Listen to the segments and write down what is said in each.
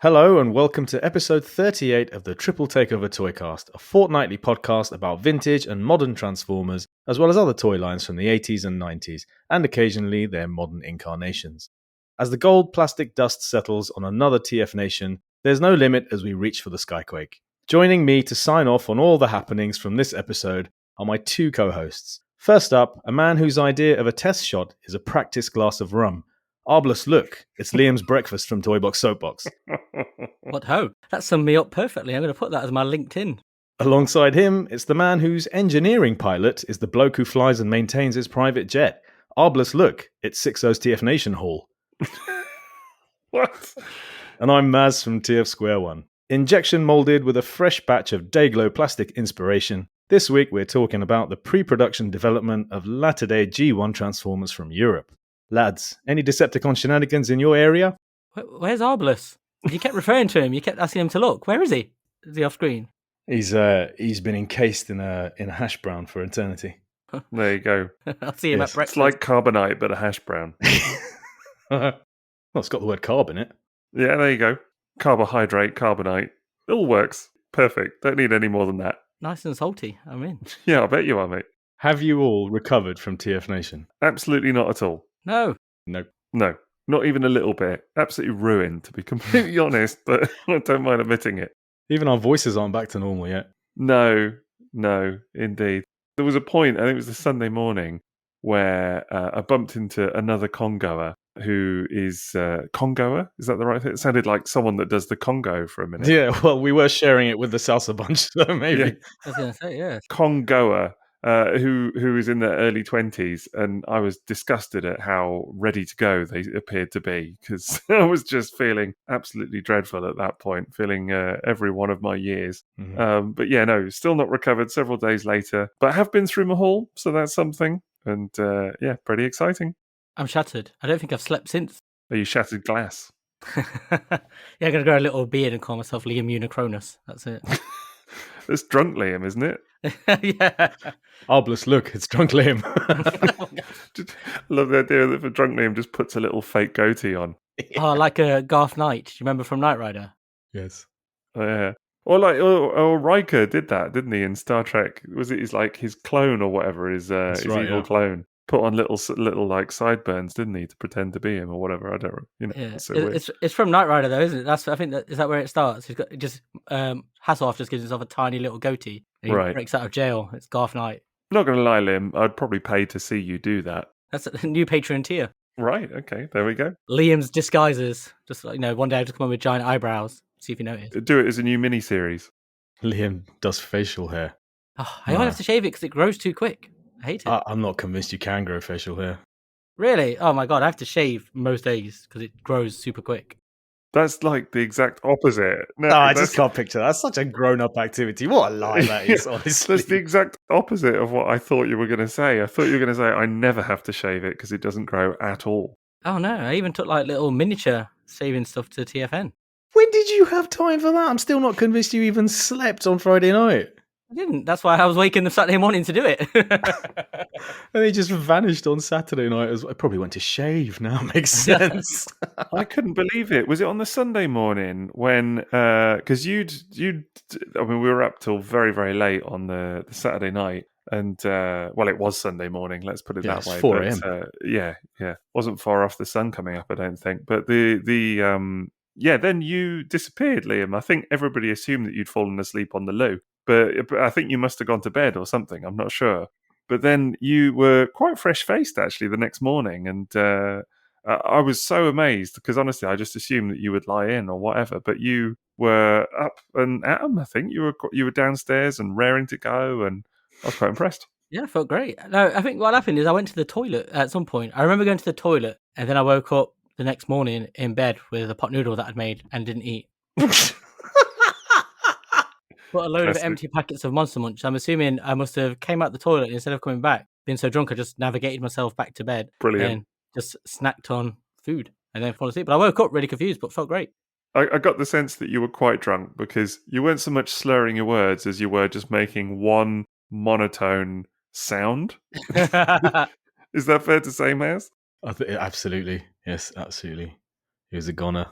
Hello and welcome to episode 38 of the Triple Takeover Toycast, a fortnightly podcast about vintage and modern Transformers, as well as other toy lines from the 80s and 90s, and occasionally their modern incarnations. As the gold plastic dust settles on another TFNation, there's no limit as we reach for the Skyquake. Joining me to sign off on all the happenings from this episode are my two co-hosts. First up, a man whose idea of a test shot is a practice glass of rum. Arbless, look, it's Liam's breakfast from Toybox Soapbox. What ho? That summed me up perfectly. I'm going to put that as my LinkedIn. Alongside him, it's the man whose engineering pilot is the bloke who flies and maintains his private jet. Arbless, look, it's Sixo's TFNation Hall. What? And I'm M.A.S.K from TFsquareone. Injection molded with a fresh batch of Dayglow plastic inspiration, this week we're talking about the pre-production development of latter-day G1 Transformers from Europe. Lads, any Decepticon shenanigans in your area? Where's Arbless? You kept referring to him. You kept asking him to look. Where is he? Is he off screen? He's been encased in a hash brown for eternity. There you go. I'll see him at breakfast. It's like carbonite, but a hash brown. Well, it's got the word carb in it. Yeah, there you go. Carbohydrate, carbonite. It all works. Perfect. Don't need any more than that. Nice and salty. I'm in. Yeah, I bet you are, mate. Have you all recovered from TFNation? Absolutely not at all. No. Nope. No, not even a little bit. Absolutely ruined, to be completely honest, but I don't mind admitting it. Even our voices aren't back to normal yet. No, indeed. There was a point, I think it was the Sunday morning, where I bumped into another Congoer who is Congoer? Is that the right thing? It sounded like someone that does the Congo for a minute. Yeah, well, we were sharing it with the salsa bunch, so maybe. Yeah. I was going to say, yeah. Congoer, who is in their early 20s, and I was disgusted at how ready to go they appeared to be, because I was just feeling absolutely dreadful at that point, feeling every one of my years. Mm-hmm. But yeah, no, still not recovered several days later, but I have been through my haul, so that's something, and yeah, pretty exciting. I'm shattered. I don't think I've slept since. Are you shattered glass? Yeah, I'm going to grow a little beard and call myself Liam Unicronus. That's it. It's drunk Liam, isn't it? Yeah. Arbless, look, it's drunk Liam. I love the idea that for drunk Liam just puts a little fake goatee on. Oh, like a Garth Knight. Do you remember from Knight Rider? Yes. Oh, yeah. Or Riker did that, didn't he, in Star Trek? Was it his clone or whatever, his right, evil yeah. clone? Put on little like sideburns, didn't he, to pretend to be him or whatever? I don't know. You know, Yeah. it's so weird. It's from Knight Rider though, isn't it? I think is that where it starts. He's got just Hasselhoff just gives himself a tiny little goatee. And he Right. breaks out of jail. It's Garth Knight. Not going to lie, Liam, I'd probably pay to see you do that. That's a new Patreon tier. Right, okay, there we go. Liam's disguises. Just like, one day I'll just come on with giant eyebrows. See if you notice. Do it as a new mini-series. Liam does facial hair. Oh, I always have to shave it because it grows too quick. I hate it. I'm not convinced you can grow facial hair. Really? Oh my god, I have to shave most days because it grows super quick. That's like the exact opposite. No, I just can't picture that. That's such a grown-up activity. What a lie that is, honestly. That's the exact opposite of what I thought you were going to say. I thought you were going to say, I never have to shave it because it doesn't grow at all. Oh no, I even took like little miniature shaving stuff to TFN. When did you have time for that? I'm still not convinced you even slept on Friday night. I didn't. That's why I was waking up Saturday morning to do it. And he just vanished on Saturday night. I probably went to shave now. Makes sense. I couldn't believe it. Was it on the Sunday morning when, because we were up till very, very late on the Saturday night. And, well, it was Sunday morning, let's put it that way. 4 a.m. Yeah. Wasn't far off the sun coming up, I don't think. But then you disappeared, Liam. I think everybody assumed that you'd fallen asleep on the loo. But I think you must have gone to bed or something. I'm not sure. But then you were quite fresh-faced, actually, the next morning. And I was so amazed because, honestly, I just assumed that you would lie in or whatever. But you were up and at 'em, I think. You were downstairs and raring to go. And I was quite impressed. Yeah, I felt great. No, I think what happened is I went to the toilet at some point. I remember going to the toilet and then I woke up the next morning in bed with a pot noodle that I'd made and didn't eat. Put a load of empty packets of Monster Munch. I'm assuming I must have came out the toilet and instead of coming back, being so drunk, I just navigated myself back to bed. Brilliant. And just snacked on food and then fall asleep. But I woke up really confused, but felt great. I got the sense that you were quite drunk because you weren't so much slurring your words as you were just making one monotone sound. Is that fair to say, Maz? Absolutely. Yes, absolutely. He was a goner.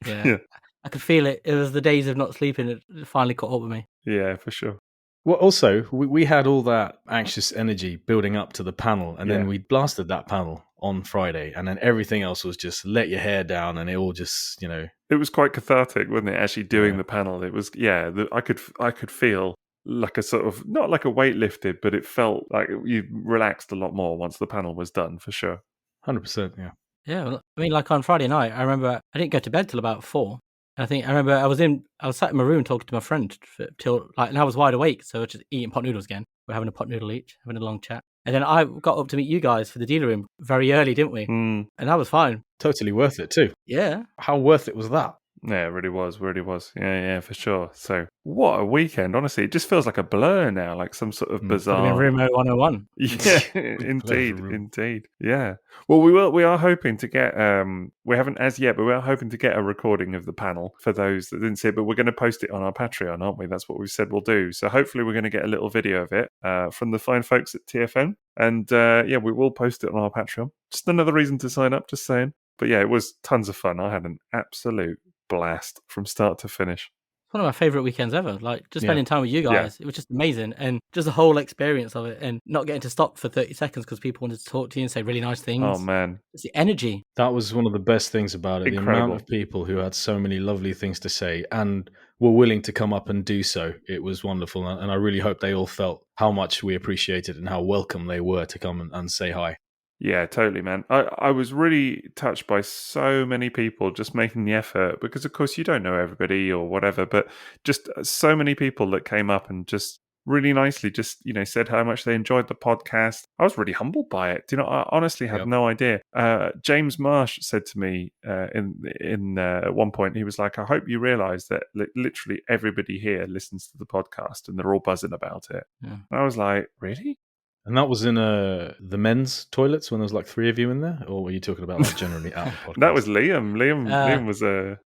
Yeah. I could feel it. It was the days of not sleeping that finally caught up with me. Yeah, for sure. Well, also, we had all that anxious energy building up to the panel, and then we blasted that panel on Friday, and then everything else was just let your hair down, and it all just, It was quite cathartic, wasn't it? Actually doing the panel, it was. I could feel like a sort of, not like a weight lifted, but it felt like you relaxed a lot more once the panel was done, for sure. 100%, yeah. Yeah, well, I mean, like on Friday night, I remember I didn't go to bed till about 4. I remember I was sat in my room talking to my friend till and I was wide awake, so just eating pot noodles again. We're having a pot noodle each, having a long chat. And then I got up to meet you guys for the dealer room very early, didn't we? Mm. And that was fine. Totally worth it too. Yeah. How worth it was that? Yeah, it really was. Yeah, for sure. So, what a weekend. Honestly, it just feels like a blur now, like some sort of bizarre... Remote 101. Yeah, indeed. Yeah. Well, we are hoping to get, we haven't as yet, but we are hoping to get a recording of the panel for those that didn't see it, but we're going to post it on our Patreon, aren't we? That's what we've said we'll do. So hopefully we're going to get a little video of it from the fine folks at TFN. And we will post it on our Patreon. Just another reason to sign up, just saying. But yeah, it was tons of fun. I had an absolute blast from start to finish. One of my favorite weekends ever. Like just spending time with you guys, it was just amazing, and just the whole experience of it, and not getting to stop for 30 seconds because people wanted to talk to you and say really nice things. Oh man, it's the energy. That was one of the best things about it. Incredible. The amount of people who had so many lovely things to say and were willing to come up and do so. It was wonderful, and I really hope they all felt how much we appreciated and how welcome they were to come and say hi. Yeah, totally, man. I was really touched by so many people just making the effort, because of course you don't know everybody or whatever, but just so many people that came up and just really nicely just, said how much they enjoyed the podcast. I was really humbled by it. I honestly had no idea. James Marsh said to me in at one point, he was like, I hope you realize that literally everybody here listens to the podcast and they're all buzzing about it. Yeah. And I was like, really? And that was in the men's toilets when there was like 3 of you in there? Or were you talking about like generally out of the podcast? That was Liam. Liam was a...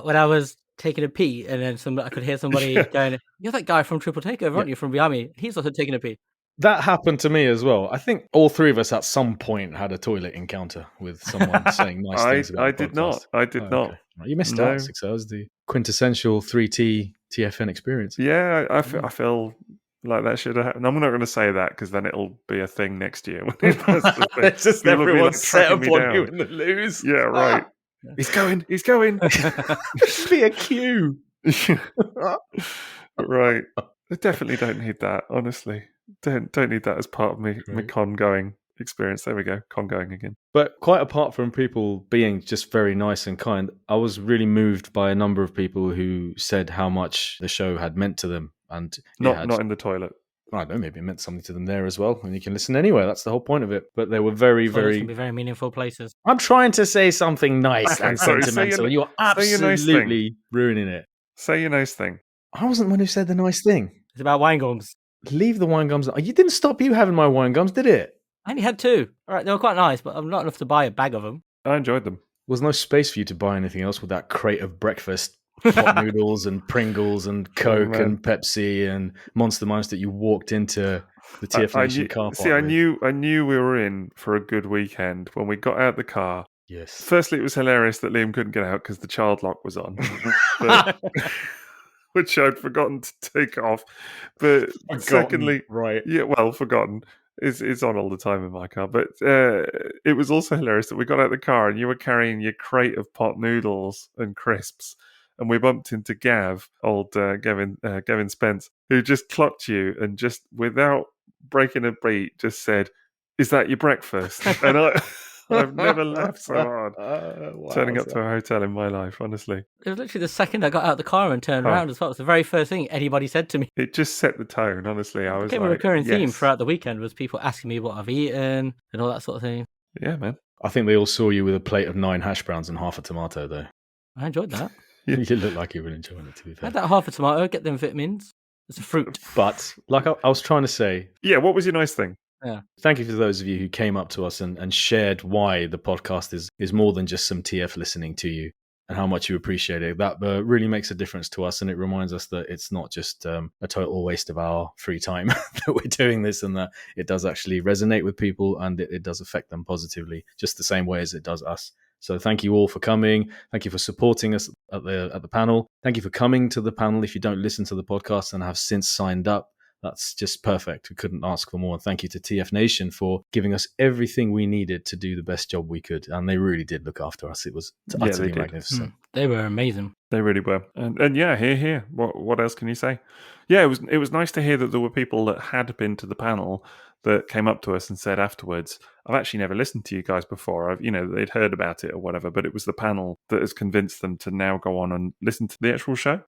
when I was taking a pee, and then I could hear somebody going, you're that guy from Triple Takeover, aren't you, from behind me? He's also taking a pee. That happened to me as well. I think all 3 of us at some point had a toilet encounter with someone saying nice things about the podcast. I did not. Okay. You missed out, Sixo. That was the quintessential 3T TFN experience. Yeah, I feel like that should have happened. I'm not going to say that because then it'll be a thing next year. It's just everyone set upon you in the lose. Yeah, right. He's going. Be a queue. Right. I definitely don't need that, honestly. Don't need that as part of my con going experience. There we go. Con going again. But quite apart from people being just very nice and kind, I was really moved by a number of people who said how much the show had meant to them. And not in the toilet. I don't know, maybe it meant something to them there as well. And you can listen anywhere. That's the whole point of it. But they were very, very... Be very meaningful places. I'm trying to say something nice and sentimental. You're absolutely ruining it. Say your nice thing. I wasn't the one who said the nice thing. It's about wine gums. Leave the wine gums. You didn't stop you having my wine gums, did it? I only had 2. All right, they were quite nice, but I'm not enough to buy a bag of them. I enjoyed them. There was no space for you to buy anything else with that crate of breakfast. Hot noodles and Pringles and Coke and Pepsi and Monster Munch that you walked into the TFNation car park. See, I knew we were in for a good weekend when we got out the car. Yes. Firstly, it was hilarious that Liam couldn't get out because the child lock was on, which I'd forgotten to take off. But secondly, right? Yeah, well, forgotten. It's on all the time in my car. But it was also hilarious that we got out the car and you were carrying your crate of pot noodles and crisps. And we bumped into Gav, old Gavin Spence, who just clocked you and just, without breaking a beat, just said, "Is that your breakfast?" And I've never laughed so hard turning up to a hotel in my life, honestly. It was literally the second I got out of the car and turned around as well. It was the very first thing anybody said to me. It just set the tone, honestly. I was a recurring theme throughout the weekend was people asking me what I've eaten and all that sort of thing. Yeah, man. I think they all saw you with a plate of 9 hash browns and half a tomato, though. I enjoyed that. You look like you were enjoying it, to be fair. I had that half a tomato, get them vitamins. It's a fruit. But, like I was trying to say... Yeah, what was your nice thing? Yeah. Thank you for those of you who came up to us and shared why the podcast is more than just some TF listening to you and how much you appreciate it. That really makes a difference to us, and it reminds us that it's not just a total waste of our free time that we're doing this, and that it does actually resonate with people and it does affect them positively, just the same way as it does us. So thank you all for coming. Thank you for supporting us at the panel. Thank you for coming to the panel. If you don't listen to the podcast and have since signed up, that's just perfect. We couldn't ask for more. And thank you to TFNation for giving us everything we needed to do the best job we could. And they really did look after us. It was utterly magnificent. They were amazing. They really were. And yeah, here. What else can you say? Yeah, it was nice to hear that there were people that had been to the panel that came up to us and said afterwards, I've actually never listened to you guys before. They'd heard about it or whatever, but it was the panel that has convinced them to now go on and listen to the actual show.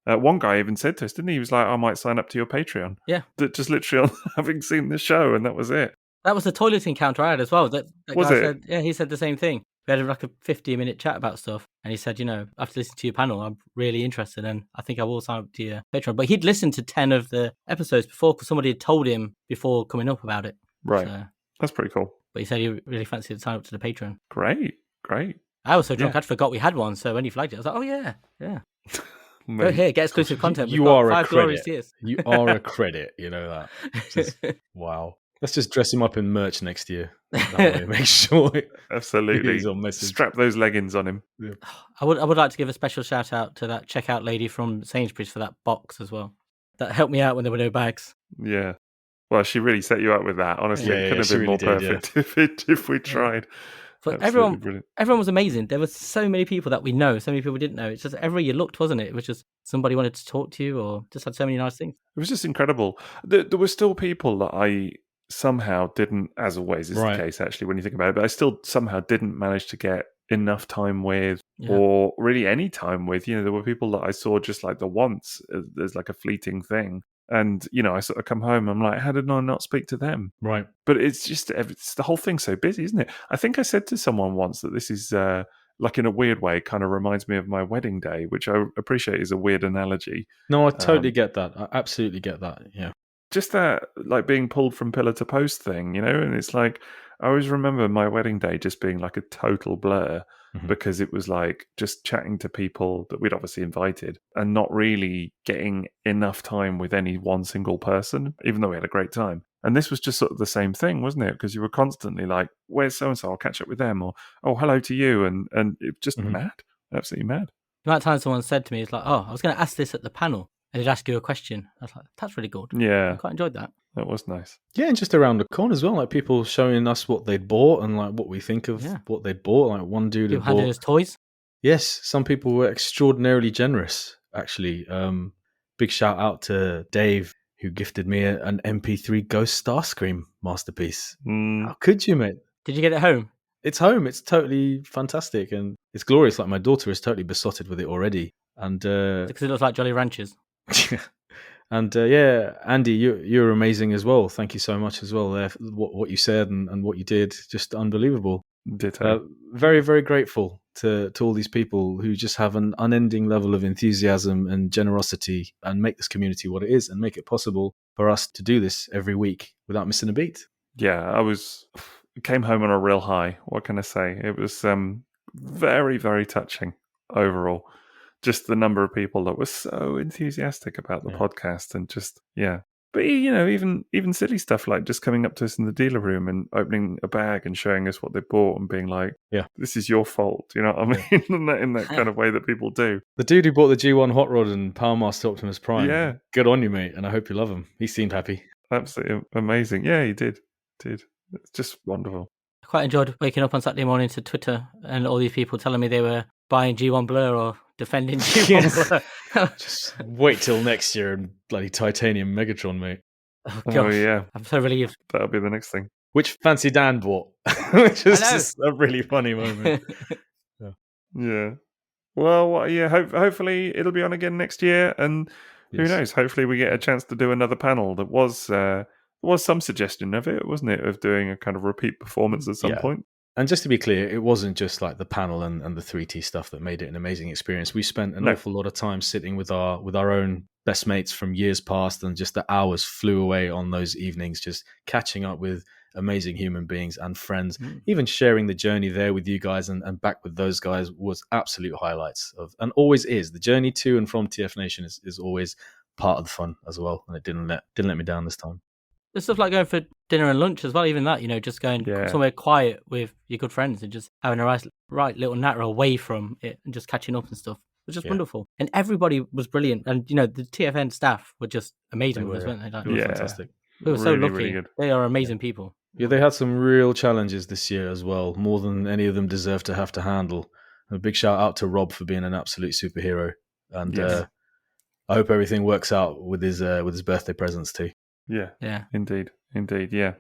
One guy even said to us, didn't he? He was like, I might sign up to your Patreon. Yeah. Just literally on having seen the show, and that was it. That was the toilet encounter I had as well. That was guy it? Said, yeah, he said the same thing. We had like a 15-minute chat about stuff, and he said, after listening to your panel, I'm really interested, and I think I will sign up to your Patreon. But he'd listened to 10 of the episodes before because somebody had told him before coming up about it. Right. So, that's pretty cool. But he said he really fancied to sign up to the Patreon. Great. I was so drunk, I'd forgot we had one, so when he flagged it, I was like, oh, yeah. Go here, get exclusive content. You are a credit. You are a credit, you know that. Just, wow. Let's just dress him up in merch next year. That way, make sure. Absolutely. He's on message. Strap those leggings on him. Yeah. I would like to give a special shout out to that checkout lady from Sainsbury's for that box as well. That helped me out when there were no bags. Yeah. Well, she really set you up with that. Honestly, it couldn't have been really more did, perfect if we tried. But everyone was amazing. There were so many people that we know, so many people we didn't know. It's just everywhere you looked, wasn't it? It was just somebody wanted to talk to you or just had so many nice things. It was just incredible. There were still people that I somehow didn't, as always is the case actually when you think about it, but I still somehow didn't manage to get enough time with or really any time with. There were people that I saw just like the once as like a fleeting thing. And, I sort of come home, I'm like, how did I not speak to them? Right. But it's just, the whole thing's so busy, isn't it? I think I said to someone once that this is, like in a weird way, kind of reminds me of my wedding day, which I appreciate is a weird analogy. No, I totally get that. I absolutely get that, yeah. Just that, like, being pulled from pillar to post thing, and it's like, I always remember my wedding day just being like a total blur because it was like just chatting to people that we'd obviously invited and not really getting enough time with any one single person, even though we had a great time. And this was just sort of the same thing, wasn't it? Because you were constantly like, where's so-and-so? I'll catch up with them. Or, oh, hello to you. And it was just mad, absolutely mad. The amount of times someone said to me, it's like, oh, I was going to ask this at the panel. And they'd ask you a question. I was like, that's really good. Yeah. I quite enjoyed that. That was nice. Yeah, and just around the corner as well, like people showing us what they'd bought and like what we think of what they'd bought. Like one dude had handed us toys. Yes, some people were extraordinarily generous, actually. Big shout out to Dave, who gifted me an MP3 Ghost Starscream masterpiece. How could you, mate? Did you get it home? It's home. It's totally fantastic and it's glorious. Like my daughter is totally besotted with it already. And because it looks like Jolly Ranchers. And Andy, you're amazing as well. Thank you so much as well. What you said and what you did, just unbelievable. Very, very grateful to all these people who just have an unending level of enthusiasm and generosity and make this community what it is and make it possible for us to do this every week without missing a beat. Yeah, I came home on a real high. What can I say? It was very, very touching overall. Just the number of people that were so enthusiastic about the podcast and just, But, even silly stuff like just coming up to us in the dealer room and opening a bag and showing us what they bought and being like, this is your fault. You know what I mean? in that kind of way that people do. The dude who bought the G1 Hot Rod and Power Master Optimus Prime. Yeah. Good on you, mate. And I hope you love him. He seemed happy. Absolutely amazing. Yeah, he did. It's just wonderful. I quite enjoyed waking up on Saturday morning to Twitter and all these people telling me they were buying G1 Blur or defending G1 Blur. Just wait till next year and bloody titanium Megatron, mate. Oh, gosh. Oh, yeah. I'm so relieved. That'll be the next thing. Which Fancy Dan bought. Which is just a really funny moment. Yeah. Well, hopefully it'll be on again next year. And who knows? Hopefully we get a chance to do another panel. There was some suggestion of it, wasn't it? Of doing a kind of repeat performance at some point. And just to be clear, it wasn't just like the panel and the 3T stuff that made it an amazing experience. We spent an awful lot of time sitting with our own best mates from years past, and just the hours flew away on those evenings, just catching up with amazing human beings and friends. Even sharing the journey there with you guys and back with those guys was absolute highlights of, and always is. The journey to and from TFNation is always part of the fun as well, and it didn't let me down this time. There's stuff like going for dinner and lunch as well. Even that, just going somewhere quiet with your good friends and just having a right little natter away from it and just catching up and stuff. It was just wonderful. And everybody was brilliant. And, the TFN staff were just amazing with us, weren't they? Like, They were fantastic. We were so Really, lucky. really good. They are amazing people. Yeah, they had some real challenges this year as well, more than any of them deserve to have to handle. A big shout out to Rob for being an absolute superhero. And I hope everything works out with his birthday presents too. Yeah. Indeed. Yeah.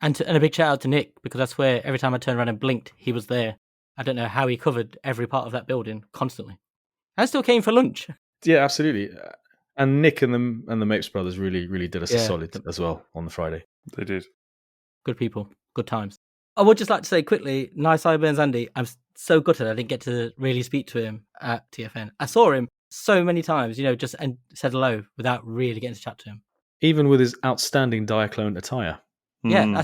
And a big shout out to Nick, because I swear every time I turned around and blinked, he was there. I don't know how he covered every part of that building constantly. I still came for lunch. Yeah, absolutely. And Nick and the Mapes brothers really did us a solid as well on the Friday. They did. Good people, good times. I would just like to say quickly, nice Sideburns Andy. I'm so gutted I didn't get to really speak to him at TFN. I saw him so many times, just and said hello without really getting to chat to him. Even with his outstanding Diaclone attire. Yeah, I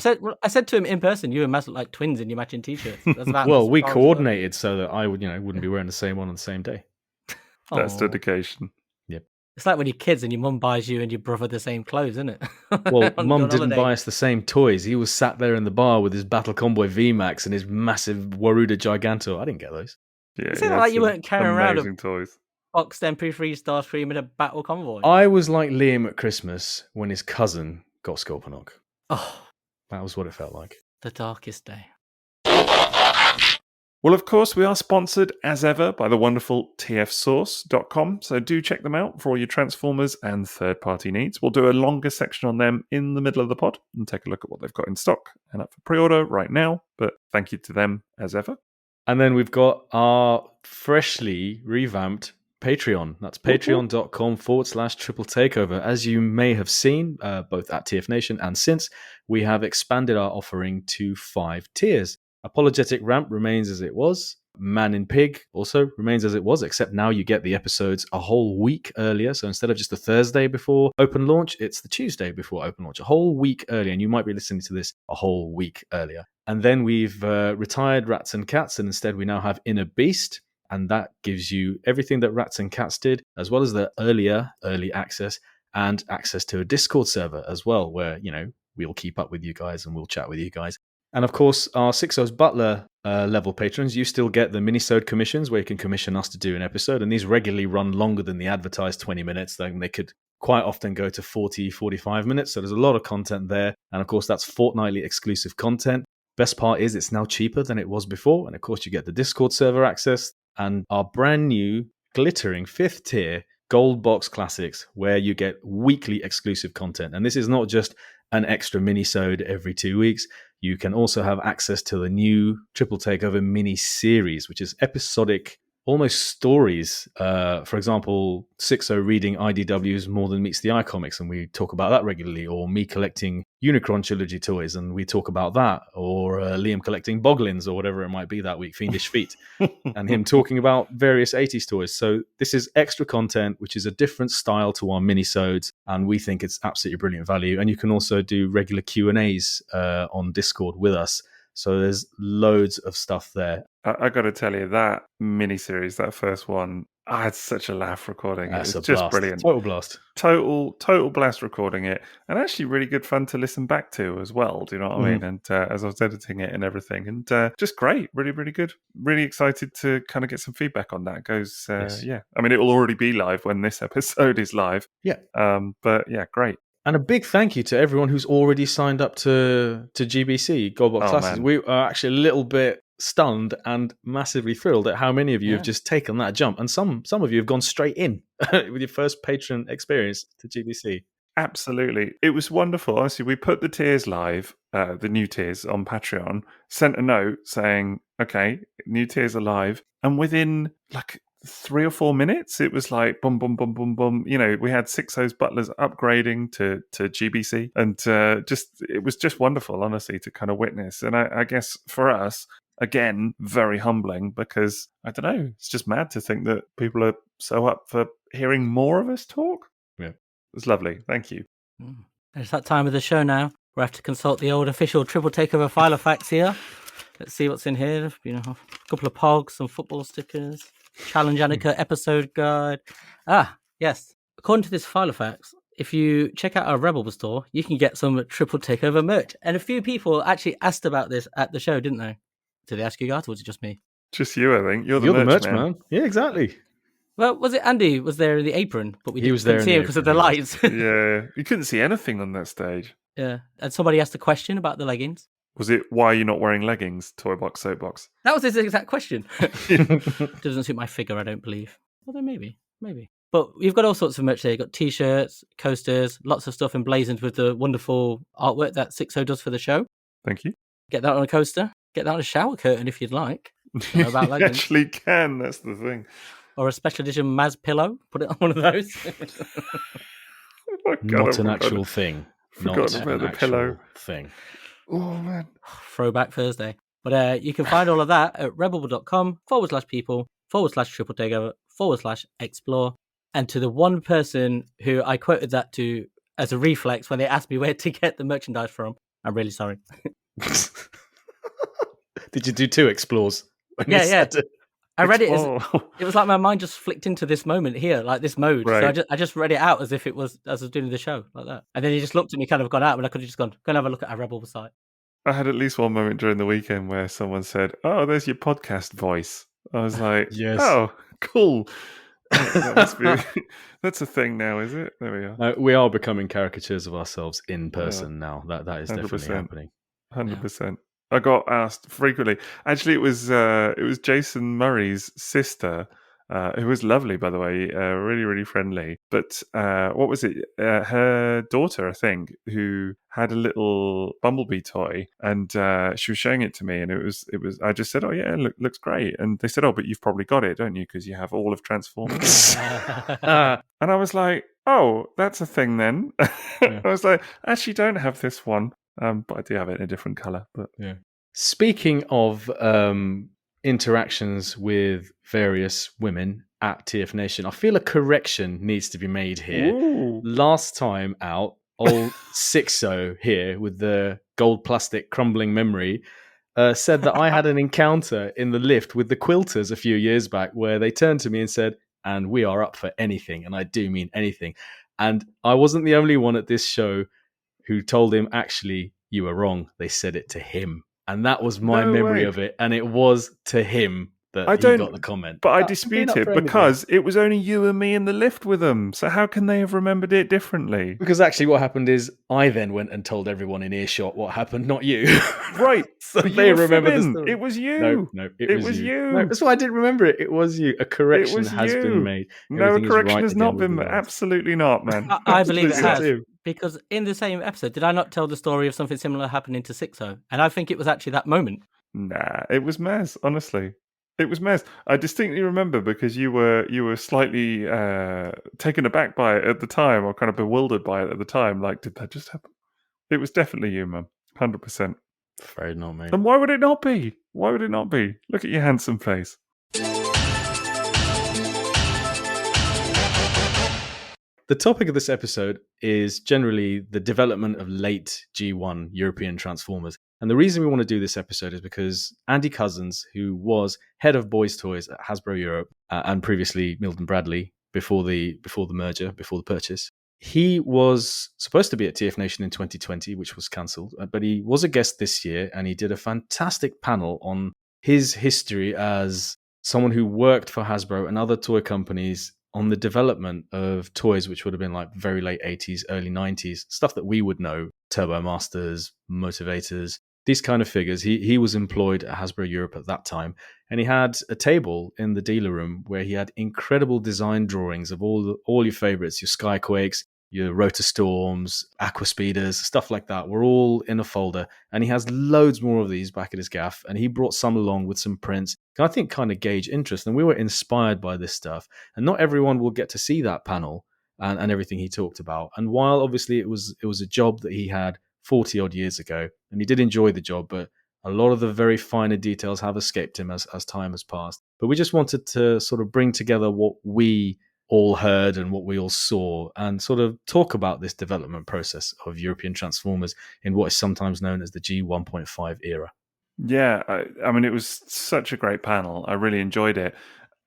said to him in person, you and Maz look like twins in your matching t-shirts. That's about well, we coordinated so that I wouldn't be wearing the same one on the same day. That's dedication. Yep. It's like when you're kids and your mum buys you and your brother the same clothes, isn't it? Well, Mum didn't buy us the same toys. He was sat there in the bar with his Battle Convoy VMAX and his massive Waruda Gigantor. I didn't get those. Yeah, it's not like you weren't carrying around toys. Box MP3 Starscream and a Battle Convoy. I was like Liam at Christmas when his cousin got Scorponok. Oh, that was what it felt like. The darkest day. Well, of course, we are sponsored, as ever, by the wonderful TFSource.com, so do check them out for all your Transformers and third-party needs. We'll do a longer section on them in the middle of the pod and take a look at what they've got in stock and up for pre-order right now, but thank you to them, as ever. And then we've got our freshly revamped Patreon. That's patreon.com/triple takeover. As you may have seen, both at TFNation and since, we have expanded our offering to 5 tiers. Apologetic Ramp remains as it was. Man in Pig also remains as it was, except now you get the episodes a whole week earlier. So instead of just the Thursday before open launch, it's the Tuesday before open launch, a whole week earlier. And you might be listening to this a whole week earlier. And then we've retired Rats and Cats, and instead we now have Inner Beast. And that gives you everything that Rats and Cats did, as well as the early access and access to a Discord server as well, where, we'll keep up with you guys and we'll chat with you guys. And of course, our Sixo's Butler level patrons, you still get the minisode commissions where you can commission us to do an episode. And these regularly run longer than the advertised 20 minutes. They could quite often go to 40, 45 minutes. So there's a lot of content there. And of course, that's fortnightly exclusive content. Best part is it's now cheaper than it was before. And of course, you get the Discord server access and our brand new glittering 5th tier Gold Box Classics, where you get weekly exclusive content. And this is not just an extra mini-sode every 2 weeks. You can also have access to the new Triple Takeover mini-series, which is episodic, almost stories. For example, Sixo reading IDW's More Than Meets the Eye comics, and we talk about that regularly. Or me collecting Unicron Trilogy toys, and we talk about that. Or Liam collecting Boglins, or whatever it might be that week, Fiendish Feet. And him talking about various 80s toys. So this is extra content, which is a different style to our mini-sodes, and we think it's absolutely brilliant value. And you can also do regular Q&As on Discord with us. So there's loads of stuff there. I got to tell you, that miniseries, that first one, I had such a laugh recording it. It's just brilliant. Total blast. Total blast recording it. And actually really good fun to listen back to as well. Do you know what I mean? And as I was editing it and everything. And just great. Really, really good. Really excited to kind of get some feedback on that. It goes, yes. Yeah. I mean, it will already be live when this episode is live. Yeah. But yeah, great. And a big thank you to everyone who's already signed up to GBC, Goldbox Classics. Man. We are actually a little bit stunned and massively thrilled at how many of you have just taken that jump. And some of you have gone straight in with your first patron experience to GBC. Absolutely. It was wonderful. Honestly, we put the tiers live, the new tiers on Patreon, sent a note saying, okay, new tiers are live. And within 3 or 4 minutes, it was like boom, boom, boom, boom, boom. We had Sixo's Butlers upgrading to GBC, and it was just wonderful, honestly, to kind of witness. And I guess for us, again, very humbling, because I don't know, it's just mad to think that people are so up for hearing more of us talk. Yeah, it's lovely. Thank you. It's that time of the show now. We have to consult the old official Triple Takeover file of facts here. Let's see what's in here. A couple of pogs, some football stickers. Challenge Annika episode guide. Yes. According to this file of facts, if you check out our Rebel store, you can get some Triple Takeover merch. And a few people actually asked about this at the show, didn't they? Did they ask you guys, or was it just me? Just you, I think. You're the You're merch the man. man. Yeah, exactly. Well, was it Andy was there in the apron, but we He was couldn't there see in him the because of the apron, lights. Yeah, you couldn't see anything on that stage. Yeah, and somebody asked a question about the leggings. Was it why are you not wearing leggings? Toybox Soapbox. That was his exact question. Doesn't suit my figure, I don't believe. Although maybe. But you've got all sorts of merch there. You've got T-shirts, coasters, lots of stuff emblazoned with the wonderful artwork that Sixo does for the show. Thank you. Get that on a coaster. Get that on a shower curtain if you'd like. Don't know about You leggings. actually can. That's the thing. Or a special edition M.A.S.K pillow. Put it on one of those. Oh my God, Not I've an forgotten- actual thing. forgotten Not about an the actual pillow. thing. Oh man. Throwback Thursday. But you can find all of that at rebel.com/people/triple takeover/explore. And to the one person who I quoted that to as a reflex when they asked me where to get the merchandise from, I'm really sorry. Did you do 2 explores? When Yeah, you said it? I read it as Oh. it was like my mind just flicked into this moment here, like this mode. Right. So I just read it out as if it was as I was doing the show, like that. And then he just looked at me, kind of gone out, and I could have just gone and have a look at our Rebel site. I had at least one moment during the weekend where someone said, "Oh, there's your podcast voice." I was like, Yes. "Oh, cool." That must be, that's a thing now, is it? There we are. We are becoming caricatures of ourselves in person now. That is 100%. definitely happening. 100%. I got asked frequently. Actually, it was Jason Murray's sister, who was lovely, by the way, really, really friendly. But what was it? Her daughter, I think, who had a little bumblebee toy, and she was showing it to me, and it was. I just said, "Oh yeah, looks great." And they said, "Oh, but you've probably got it, don't you? Because you have all of Transformers." And I was like, "Oh, that's a thing then." Yeah. I was like, "I actually don't have this one." But I do have it in a different color. But Yeah. Speaking of interactions with various women at TFNation, I feel a correction needs to be made here. Ooh. Last time out, old Sixo here with the gold plastic crumbling memory said that I had an encounter in the lift with the quilters a few years back where they turned to me and said, "And we are up for anything," and I do mean anything. And I wasn't the only one at this show who told him, "Actually, you were wrong." They said it to him. And that was my No memory way. of it. And it was to him that I he don't- got the comment. But I I'm being dispute up it for anything. because it was only you and me in the lift with them. So how can they have remembered it differently? Because actually what happened is I then went and told everyone in earshot what happened, not you. Right. So But you they were remember the fibbing. story. It was you. No, It was you. No, that's why I didn't remember it. It was you. A correction was has you. been made. No, a Everything is correction right has at the not end of been. the world. Absolutely not, man. I believe it Absolutely has. not. Because in the same episode, did I not tell the story of something similar happening to Sixo? And I think it was actually that moment. Nah, it was M.A.S., honestly. It was M.A.S. I distinctly remember because you were slightly taken aback by it at the time, or kind of bewildered by it at the time. Like, did that just happen? It was definitely you, man. 100%. Afraid not, mate. And why would it not be? Why would it not be? Look at your handsome face. The topic of this episode is generally the development of late G1 European Transformers. And the reason we want to do this episode is because Andy Couzens, who was head of boys' toys at Hasbro Europe and previously Milton Bradley before the merger, before the purchase, he was supposed to be at TFNation in 2020, which was cancelled, but he was a guest this year and he did a fantastic panel on his history as someone who worked for Hasbro and other toy companies on the development of toys, which would have been like very late 80s, early 90s, stuff that we would know, Turbo Masters, Motivators, these kind of figures. He was employed at Hasbro Europe at that time, and he had a table in the dealer room where he had incredible design drawings of all your favorites, your Skyquakes, your Rotor Storms, Aqua Speeders, stuff like that, were all in a folder. And he has loads more of these back at his gaff. And he brought some along with some prints, I think kind of gauge interest. And we were inspired by this stuff. And not everyone will get to see that panel and everything he talked about. And while obviously it was a job that he had 40 odd years ago, and he did enjoy the job, but a lot of the very finer details have escaped him as time has passed. But we just wanted to sort of bring together what we all heard and what we all saw and sort of talk about this development process of European Transformers in what is sometimes known as the G1.5 era. Yeah, I mean, it was such a great panel. I really enjoyed it.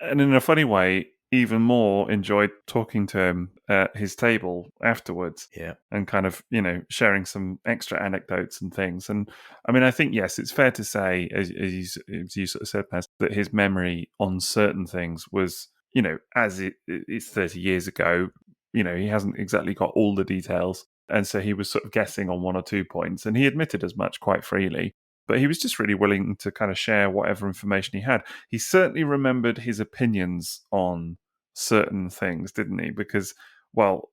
And in a funny way, even more enjoyed talking to him at his table afterwards. Yeah. And kind of, sharing some extra anecdotes and things. And I mean, I think, yes, it's fair to say, as you sort of said, Paz, that his memory on certain things was, as it's 30 years ago, he hasn't exactly got all the details. And so he was sort of guessing on one or 2 points. And he admitted as much quite freely. But he was just really willing to kind of share whatever information he had. He certainly remembered his opinions on certain things, didn't he? Because, well,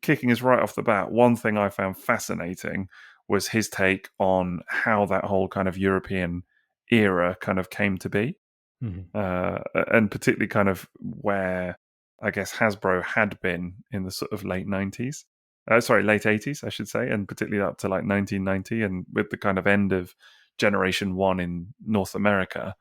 kicking us right off the bat, one thing I found fascinating was his take on how that whole kind of European era kind of came to be. And particularly kind of where, I guess, Hasbro had been in the sort of late 80s, I should say, and particularly up to like 1990, and with the kind of end of Generation 1 in North America,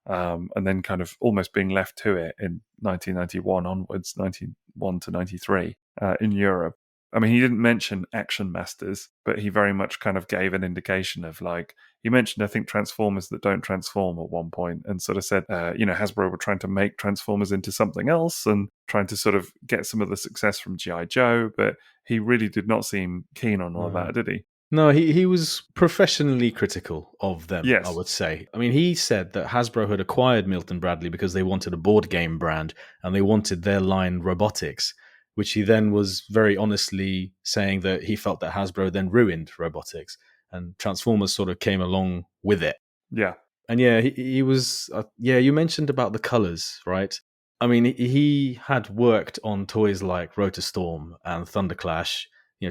and then kind of almost being left to it in 1991 onwards, 91 to 93 in Europe. I mean, he didn't mention Action Masters, but he very much kind of gave an indication of, like, he mentioned, I think, Transformers that don't transform at one point, and sort of said, Hasbro were trying to make Transformers into something else and trying to sort of get some of the success from G.I. Joe, but he really did not seem keen on all of that, did he? No, he was professionally critical of them, Yes. I would say. I mean, he said that Hasbro had acquired Milton Bradley because they wanted a board game brand and they wanted their line robotics, which he then was very honestly saying that he felt that Hasbro then ruined robotics and Transformers sort of came along with it. Yeah. And yeah, he was, you mentioned about the colors, right? I mean, he had worked on toys like Rotorstorm and Thunderclash,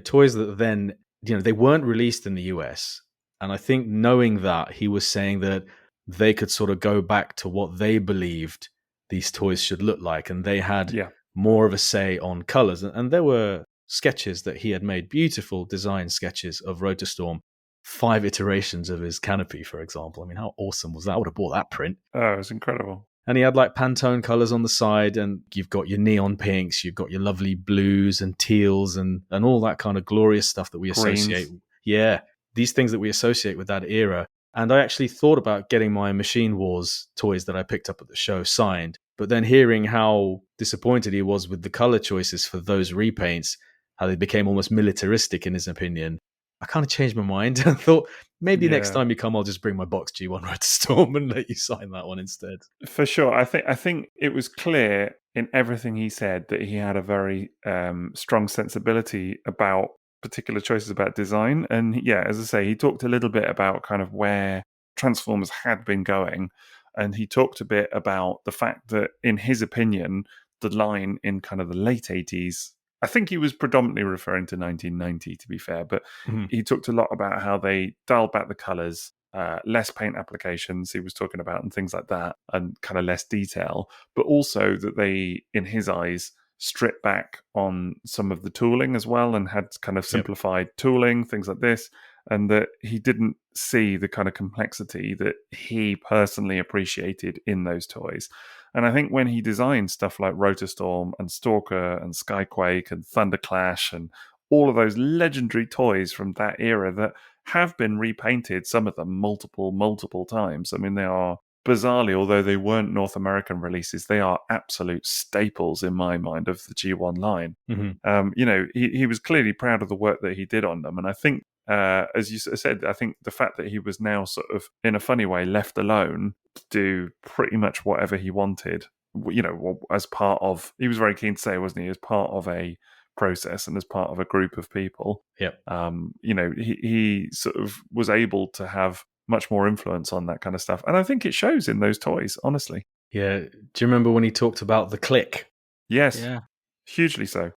toys that then, they weren't released in the US. And I think knowing that, he was saying that they could sort of go back to what they believed these toys should look like. And they had more of a say on colors. And there were sketches that he had made, beautiful design sketches of Rotorstorm, 5 iterations of his canopy, for example. I mean, how awesome was that? I would have bought that print. Oh, it was incredible. And he had like Pantone colors on the side, and you've got your neon pinks, you've got your lovely blues and teals and all that kind of glorious stuff that we associate. Yeah, these things that we associate with that era. And I actually thought about getting my Machine Wars toys that I picked up at the show signed, but then hearing how disappointed he was with the color choices for those repaints, how they became almost militaristic in his opinion, I kind of changed my mind. I thought maybe next time you come, I'll just bring my box G1 Rotorstorm and let you sign that one instead. For sure. I think it was clear in everything he said that he had a very strong sensibility about particular choices about design. And yeah, as I say, he talked a little bit about kind of where Transformers had been going. And he talked a bit about the fact that, in his opinion, the line in kind of the late 80s, I think he was predominantly referring to 1990, to be fair, but he talked a lot about how they dialed back the colors, less paint applications he was talking about and things like that, and kind of less detail, but also that they, in his eyes, stripped back on some of the tooling as well and had kind of simplified tooling, things like this, and that he didn't see the kind of complexity that he personally appreciated in those toys. And I think when he designed stuff like Rotorstorm and Stalker and Skyquake and Thunderclash and all of those legendary toys from that era that have been repainted, some of them multiple times. I mean, they are bizarrely, although they weren't North American releases, they are absolute staples in my mind of the G1 line. He was clearly proud of the work that he did on them. And I think, as you said, I think the fact that he was now sort of, in a funny way, left alone to do pretty much whatever he wanted, as part of, he was very keen to say, wasn't he, as part of a process and as part of a group of people. He sort of was able to have much more influence on that kind of stuff. And I think it shows in those toys, honestly. Yeah. Do you remember when he talked about the click? Yes. Yeah. Hugely so.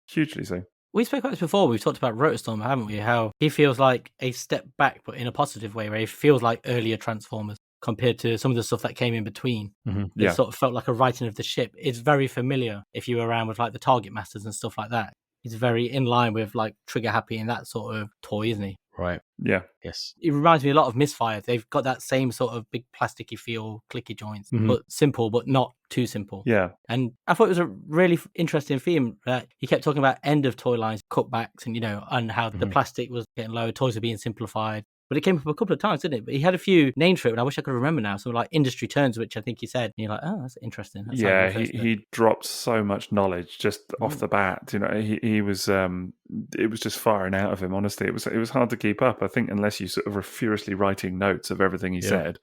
Hugely so. We spoke about this before. We've talked about Rotorstorm, haven't we? How he feels like a step back, but in a positive way, where he feels like earlier Transformers compared to some of the stuff that came in between. It sort of felt like a righting of the ship. It's very familiar if you were around with like the Target Masters and stuff like that. He's very in line with like Trigger Happy and that sort of toy, isn't he? Right. Yeah. Yes. It reminds me a lot of Misfire. They've got that same sort of big plasticky feel, clicky joints, but simple, but not too simple. Yeah. And I thought it was a really interesting theme that he kept talking about end of toy lines, cutbacks, and and how the plastic was getting low, toys were being simplified. but it came up a couple of times, didn't it? But he had a few names for it, and I wish I could remember now. Some like industry terms, which I think he said. And you're like, oh, that's interesting. That's Yeah, he dropped so much knowledge just off the bat. You know, he was it was just firing out of him. Honestly, it was hard to keep up. I think unless you sort of were furiously writing notes of everything he said,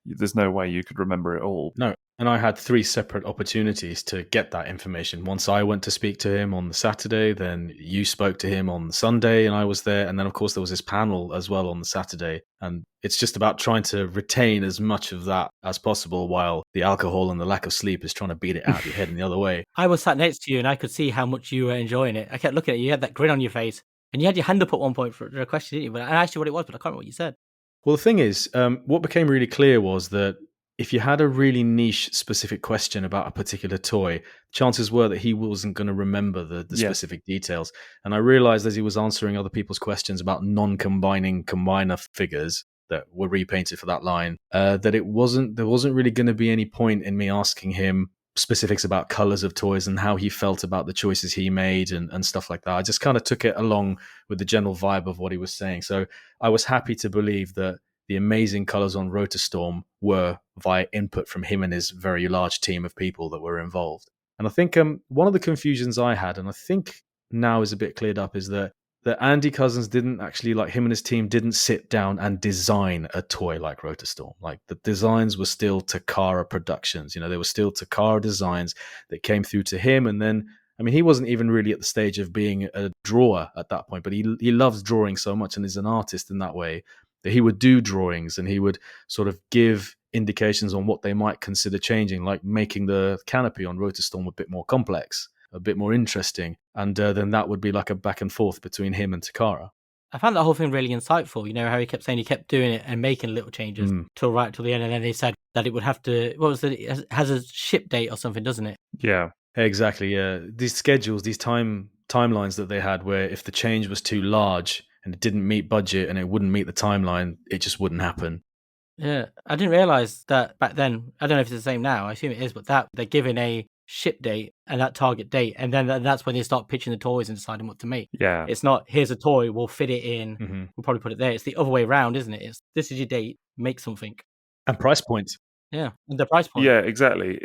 there's no way you could remember it all. No. And I had 3 separate opportunities to get that information. Once I went to speak to him on the Saturday, then you spoke to him on the Sunday and I was there. And then, of course, there was this panel as well on the Saturday. And it's just about trying to retain as much of that as possible while the alcohol and the lack of sleep is trying to beat it out of your head in the other way. I was sat next to you and I could see how much you were enjoying it. I kept looking at you. You had that grin on your face and you had your hand up at one point for a question, didn't you? But I asked you what it was, but I can't remember what you said. Well, the thing is, what became really clear was that if you had a really niche specific question about a particular toy, chances were that he wasn't going to remember the specific details. And I realized as he was answering other people's questions about non-combining combiner figures that were repainted for that line, that there wasn't really going to be any point in me asking him specifics about colors of toys and how he felt about the choices he made and stuff like that. I just kind of took it along with the general vibe of what he was saying. So I was happy to believe that the amazing colors on Rotorstorm were via input from him and his very large team of people that were involved. And I think one of the confusions I had, and I think now is a bit cleared up, is that Andy Couzens didn't actually, like him and his team, didn't sit down and design a toy like Rotorstorm. Like the designs were still Takara Productions. You know, they were still Takara designs that came through to him. And then, I mean, he wasn't even really at the stage of being a drawer at that point, but he loves drawing so much and is an artist in that way that he would do drawings and he would sort of give indications on what they might consider changing, like making the canopy on Rotorstorm a bit more complex, a bit more interesting. And then that would be like a back and forth between him and Takara. I found that whole thing really insightful. You know, how he kept saying he kept doing it and making little changes till the end. And then they said that it would have to, what was it? It has a ship date or something, doesn't it? Yeah. Exactly, yeah. These schedules, these timelines that they had where if the change was too large and it didn't meet budget and it wouldn't meet the timeline, it just wouldn't happen. Yeah, I didn't realize that back then. I don't know if it's the same now. I assume it is, but that they're given a ship date and that target date, and then that's when they start pitching the toys and deciding what to make. Yeah, it's not here's a toy, we'll fit it in, we'll probably put it there. It's the other way around, isn't it? It's this is your date, make something. And price points. Yeah, and the price point. Yeah, exactly.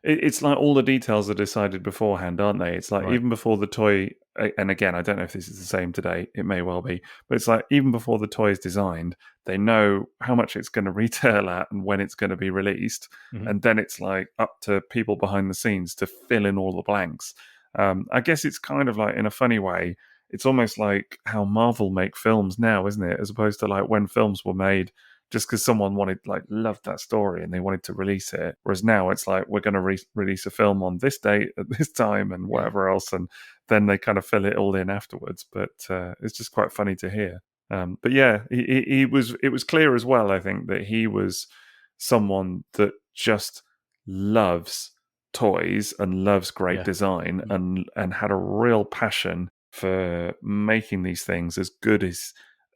It's like all the details are decided beforehand, aren't they? It's like even before the toy, and again, I don't know if this is the same today, it may well be, but it's like even before the toy is designed, they know how much it's going to retail at and when it's going to be released. And then it's like up to people behind the scenes to fill in all the blanks. I guess it's kind of like, in a funny way, it's almost like how Marvel make films now, isn't it? As opposed to like when films were made just because someone loved that story and they wanted to release it. Whereas now it's like, we're going to release a film on this date at this time and whatever else. And then they kind of fill it all in afterwards. But it's just quite funny to hear. But yeah, it was clear as well, I think, that he was someone that just loves toys and loves great design and had a real passion for making these things as good as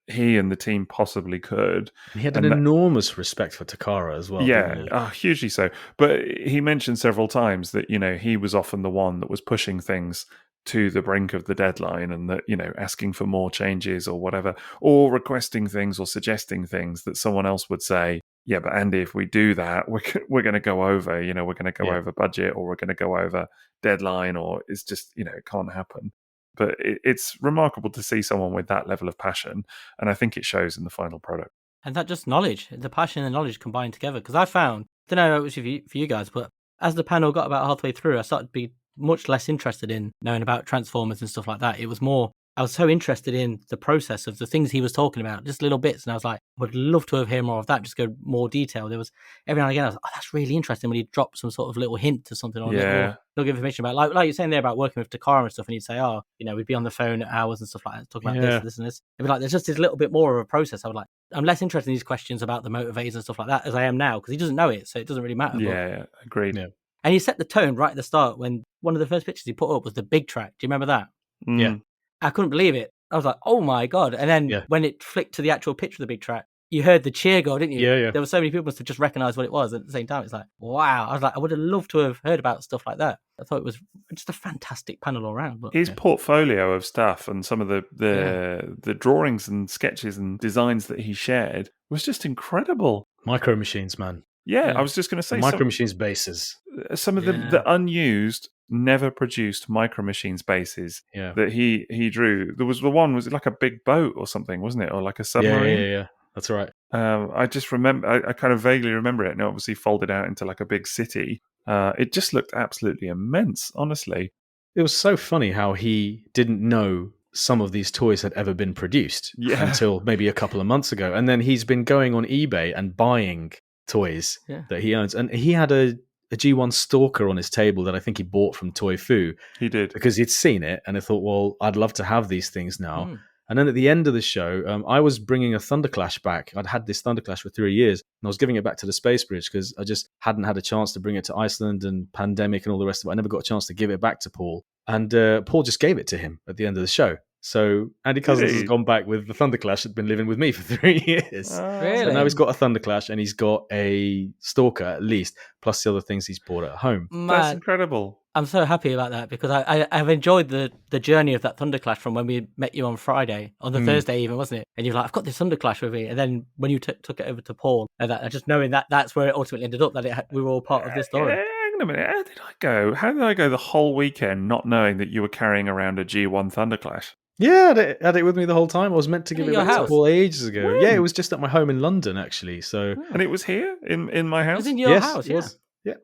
he and the team possibly could. He had an enormous respect for Takara as well. Yeah, hugely so. But he mentioned several times that, you know, he was often the one that was pushing things to the brink of the deadline and that, you know, asking for more changes or whatever, or requesting things or suggesting things that someone else would say, yeah, but Andy, if we do that, we're going to go over, you know, we're going to go over budget or we're going to go over deadline, or it's just, you know, it can't happen. But it's remarkable to see someone with that level of passion, and I think it shows in the final product. And that just knowledge, the passion and knowledge combined together. Because I found, I don't know if it was for you guys, but as the panel got about halfway through, I started to be much less interested in knowing about Transformers and stuff like that. It was more, I was so interested in the process of the things he was talking about, just little bits. And I was like, I would love to hear more of that, just go more detail. There was, every now and again, I was like, oh, that's really interesting when he'd drop some sort of little hint to something or little information about, like you're saying there about working with Takara and stuff. And he'd say, oh, you know, we'd be on the phone at hours and stuff like that, talking about this and this. It'd be like, there's just this little bit more of a process. I would like, I'm less interested in these questions about the motivators and stuff like that as I am now, because he doesn't know it. So it doesn't really matter. Yeah, agreed. Yeah. And he set the tone right at the start when one of the first pictures he put up was the big track. Do you remember that? Yeah. I couldn't believe it. I was like, oh my God. And then when it flicked to the actual picture of the big track, you heard the cheer go, didn't you? Yeah. There were so many people to just recognise what it was at the same time. It's like, wow. I was like, I would have loved to have heard about stuff like that. I thought it was just a fantastic panel all around. But his portfolio of stuff and some of the drawings and sketches and designs that he shared was just incredible. Micro Machines, man. Yeah, Yeah. I was just going to say Micro Machines bases. some of the unused, never produced Micro Machines bases that he drew. There was the one, was it like a big boat or something, wasn't it, or like a submarine? Yeah. That's right. I just remember, I kind of vaguely remember it, and it obviously folded out into like a big city. It just looked absolutely immense, honestly. It was so funny how he didn't know some of these toys had ever been produced until maybe a couple of months ago. And then he's been going on eBay and buying toys that he owns. And he had a G1 Stalker on his table that I think he bought from Toy Fu. He did. Because he'd seen it and I thought, well, I'd love to have these things now. And then at the end of the show, I was bringing a Thunderclash back. I'd had this Thunderclash for 3 years, and I was giving it back to the Space Bridge because I just hadn't had a chance to bring it to Iceland and pandemic and all the rest of it. I never got a chance to give it back to Paul. And Paul just gave it to him at the end of the show. So Andy Couzens has gone back with the Thunderclash that's been living with me for 3 years. Really? So now he's got a Thunderclash and he's got a Stalker at least, plus the other things he's bought at home. Man, that's incredible. I'm so happy about that because I've enjoyed the journey of that Thunderclash from when we met you on Friday, on the Thursday even, wasn't it? And you're like, I've got this Thunderclash with me. And then when you took it over to Paul, and just knowing that's where it ultimately ended up, that we were all part of this story. Hang on a minute. How did I go? How did I go the whole weekend not knowing that you were carrying around a G1 Thunderclash? Yeah, I had it with me the whole time. I was meant to give it back house? to Paul ages ago. When? Yeah, it was just at my home in London, actually. So, And it was here in my house? It was in your house, it was. Yeah.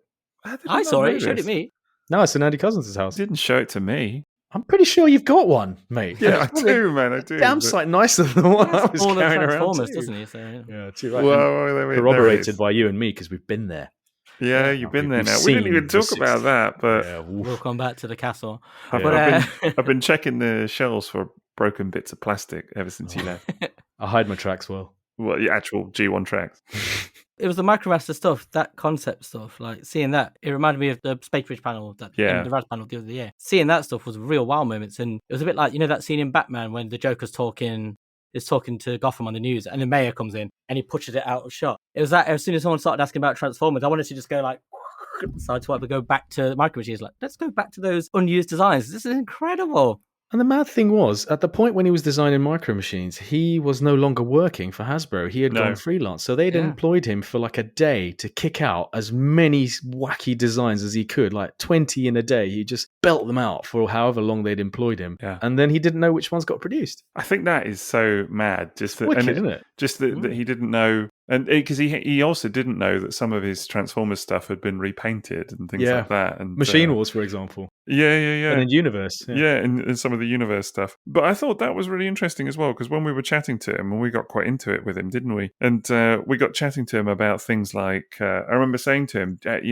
I saw it. You showed it me. No, it's in Andy Couzens' house. You didn't show it to me. I'm pretty sure you've got one, mate. Yeah, I do, man. I do. Damn sight nicer than the one I was All the carrying around. Transformers, doesn't he? So, Yeah, too right. Well, Corroborated by you and me because we've been there. Yeah, you've been there we've now. We didn't seen even talk the about that, but Yeah, we'll come back to the castle. I've been checking the shelves for broken bits of plastic ever since you left. I hide my tracks well. Well, the actual G1 tracks. It was the Micromaster stuff, that concept stuff, like seeing that, it reminded me of the Space Bridge panel, the Raz panel the other year. Seeing that stuff was real wow moments, and it was a bit like, that scene in Batman when the Joker's talking to Gotham on the news, and the mayor comes in and he pushes it out of shot. It was that as soon as someone started asking about Transformers, I wanted to just go like, sideswipe and go back to Micro Machines, like, let's go back to those unused designs. This is incredible. And the mad thing was, at the point when he was designing Micro Machines, he was no longer working for Hasbro. He had gone freelance. So they'd employed him for like a day to kick out as many wacky designs as he could, like 20 in a day. He just belt them out for however long they'd employed him. Yeah. And then he didn't know which ones got produced. I think that is so mad. Just that, Wicked, isn't it? Just that he didn't know. And because he also didn't know that some of his Transformers stuff had been repainted and things like that. And Machine Wars, for example. Yeah. And then Universe. Yeah, and some of the Universe stuff. But I thought that was really interesting as well, because when we were chatting to him, and we got quite into it with him, didn't we? And we got chatting to him about things like, I remember saying to him, have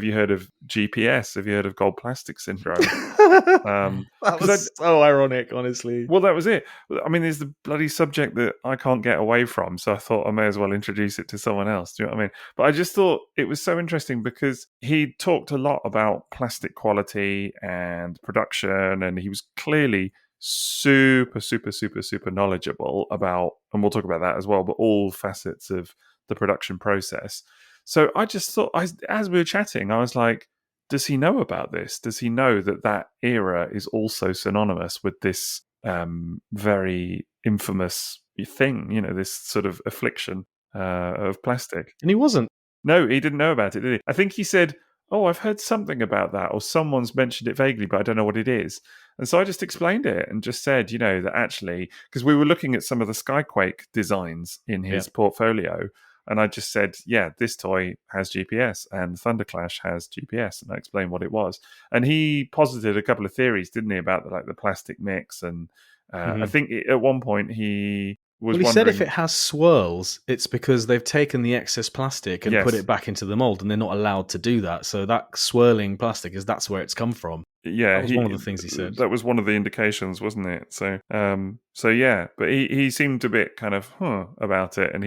you heard of GPS? Have you heard of gold plastic syndrome? That was so ironic, honestly. Well, that was it. I mean, there's the bloody subject that I can't get away from, so I thought I may as well introduce it to someone else. Do you know what I mean? But I just thought it was so interesting because he talked a lot about plastic quality and production, and he was clearly super knowledgeable about, and we'll talk about that as well, but all facets of the production process. So I just thought, as we were chatting, I was like, does he know about this? Does he know that era is also synonymous with this very infamous thing, this sort of affliction of plastic? And he wasn't. No, he didn't know about it, did he? I think he said, oh, I've heard something about that, or someone's mentioned it vaguely, but I don't know what it is. And so I just explained it and just said, that actually, because we were looking at some of the Skyquake designs in his portfolio, and I just said, yeah, this toy has GPS and Thunderclash has GPS, and I explained what it was. And he posited a couple of theories, didn't he, about the plastic mix, and I think at one point he he said if it has swirls, it's because they've taken the excess plastic and put it back into the mold, and they're not allowed to do that. So that swirling plastic that's where it's come from. Yeah, that was one of the things he said. That was one of the indications, wasn't it? So, yeah. But he seemed a bit kind of about it, and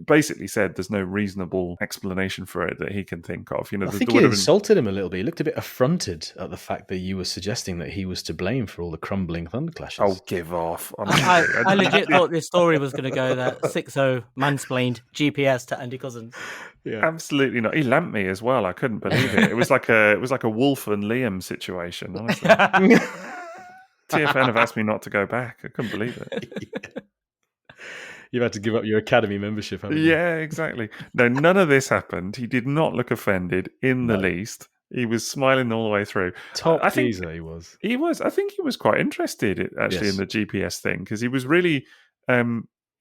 basically said there's no reasonable explanation for it that he can think of. I think you insulted him a little bit. He looked a bit affronted at the fact that you were suggesting that he was to blame for all the crumbling Thunderclashes. Oh, give off. I legit thought this story was going to go that Sixo mansplained GPS to Andy Couzens. Yeah. Absolutely not. He lamped me as well. I couldn't believe it. It was like a Wolf and Liam situation, honestly. TFN have asked me not to go back. I couldn't believe it. Yeah. You've had to give up your academy membership, haven't you? Yeah, exactly. No, none of this happened. He did not look offended in the least. He was smiling all the way through. Top teaser, he was. He was. I think he was quite interested, actually, in the GPS thing, because he was really...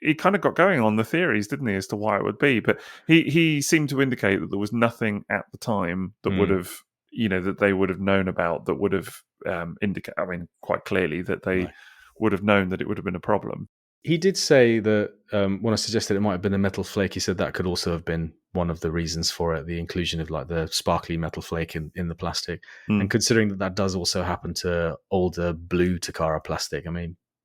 he kind of got going on the theories, didn't he, as to why it would be. But he seemed to indicate that there was nothing at the time that would have, that they would have known about that would have indicated, quite clearly that they would have known that it would have been a problem. He did say that when I suggested it might have been a metal flake, he said that could also have been one of the reasons for it, the inclusion of like the sparkly metal flake in the plastic. And considering that does also happen to older blue Takara plastic,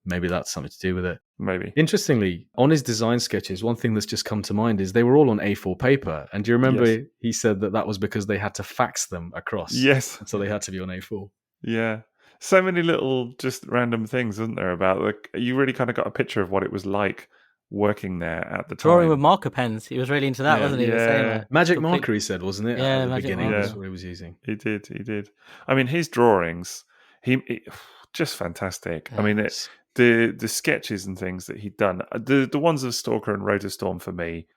maybe that's something to do with it. Maybe. Interestingly, on his design sketches, one thing that's just come to mind is they were all on A4 paper. And do you remember he said that was because they had to fax them across? Yes. So they had to be on A4. Yeah. So many little just random things, isn't there, about you really kind of got a picture of what it was like working there at the time. Drawing with marker pens. He was really into that, wasn't he? He was saying that. Magic marker, he said, wasn't it? Yeah, at the magic beginning, marker. that's what he was using. He did. His drawings, just fantastic. Yes. The sketches and things that he'd done, the ones of Stalker and Rotostorm for me,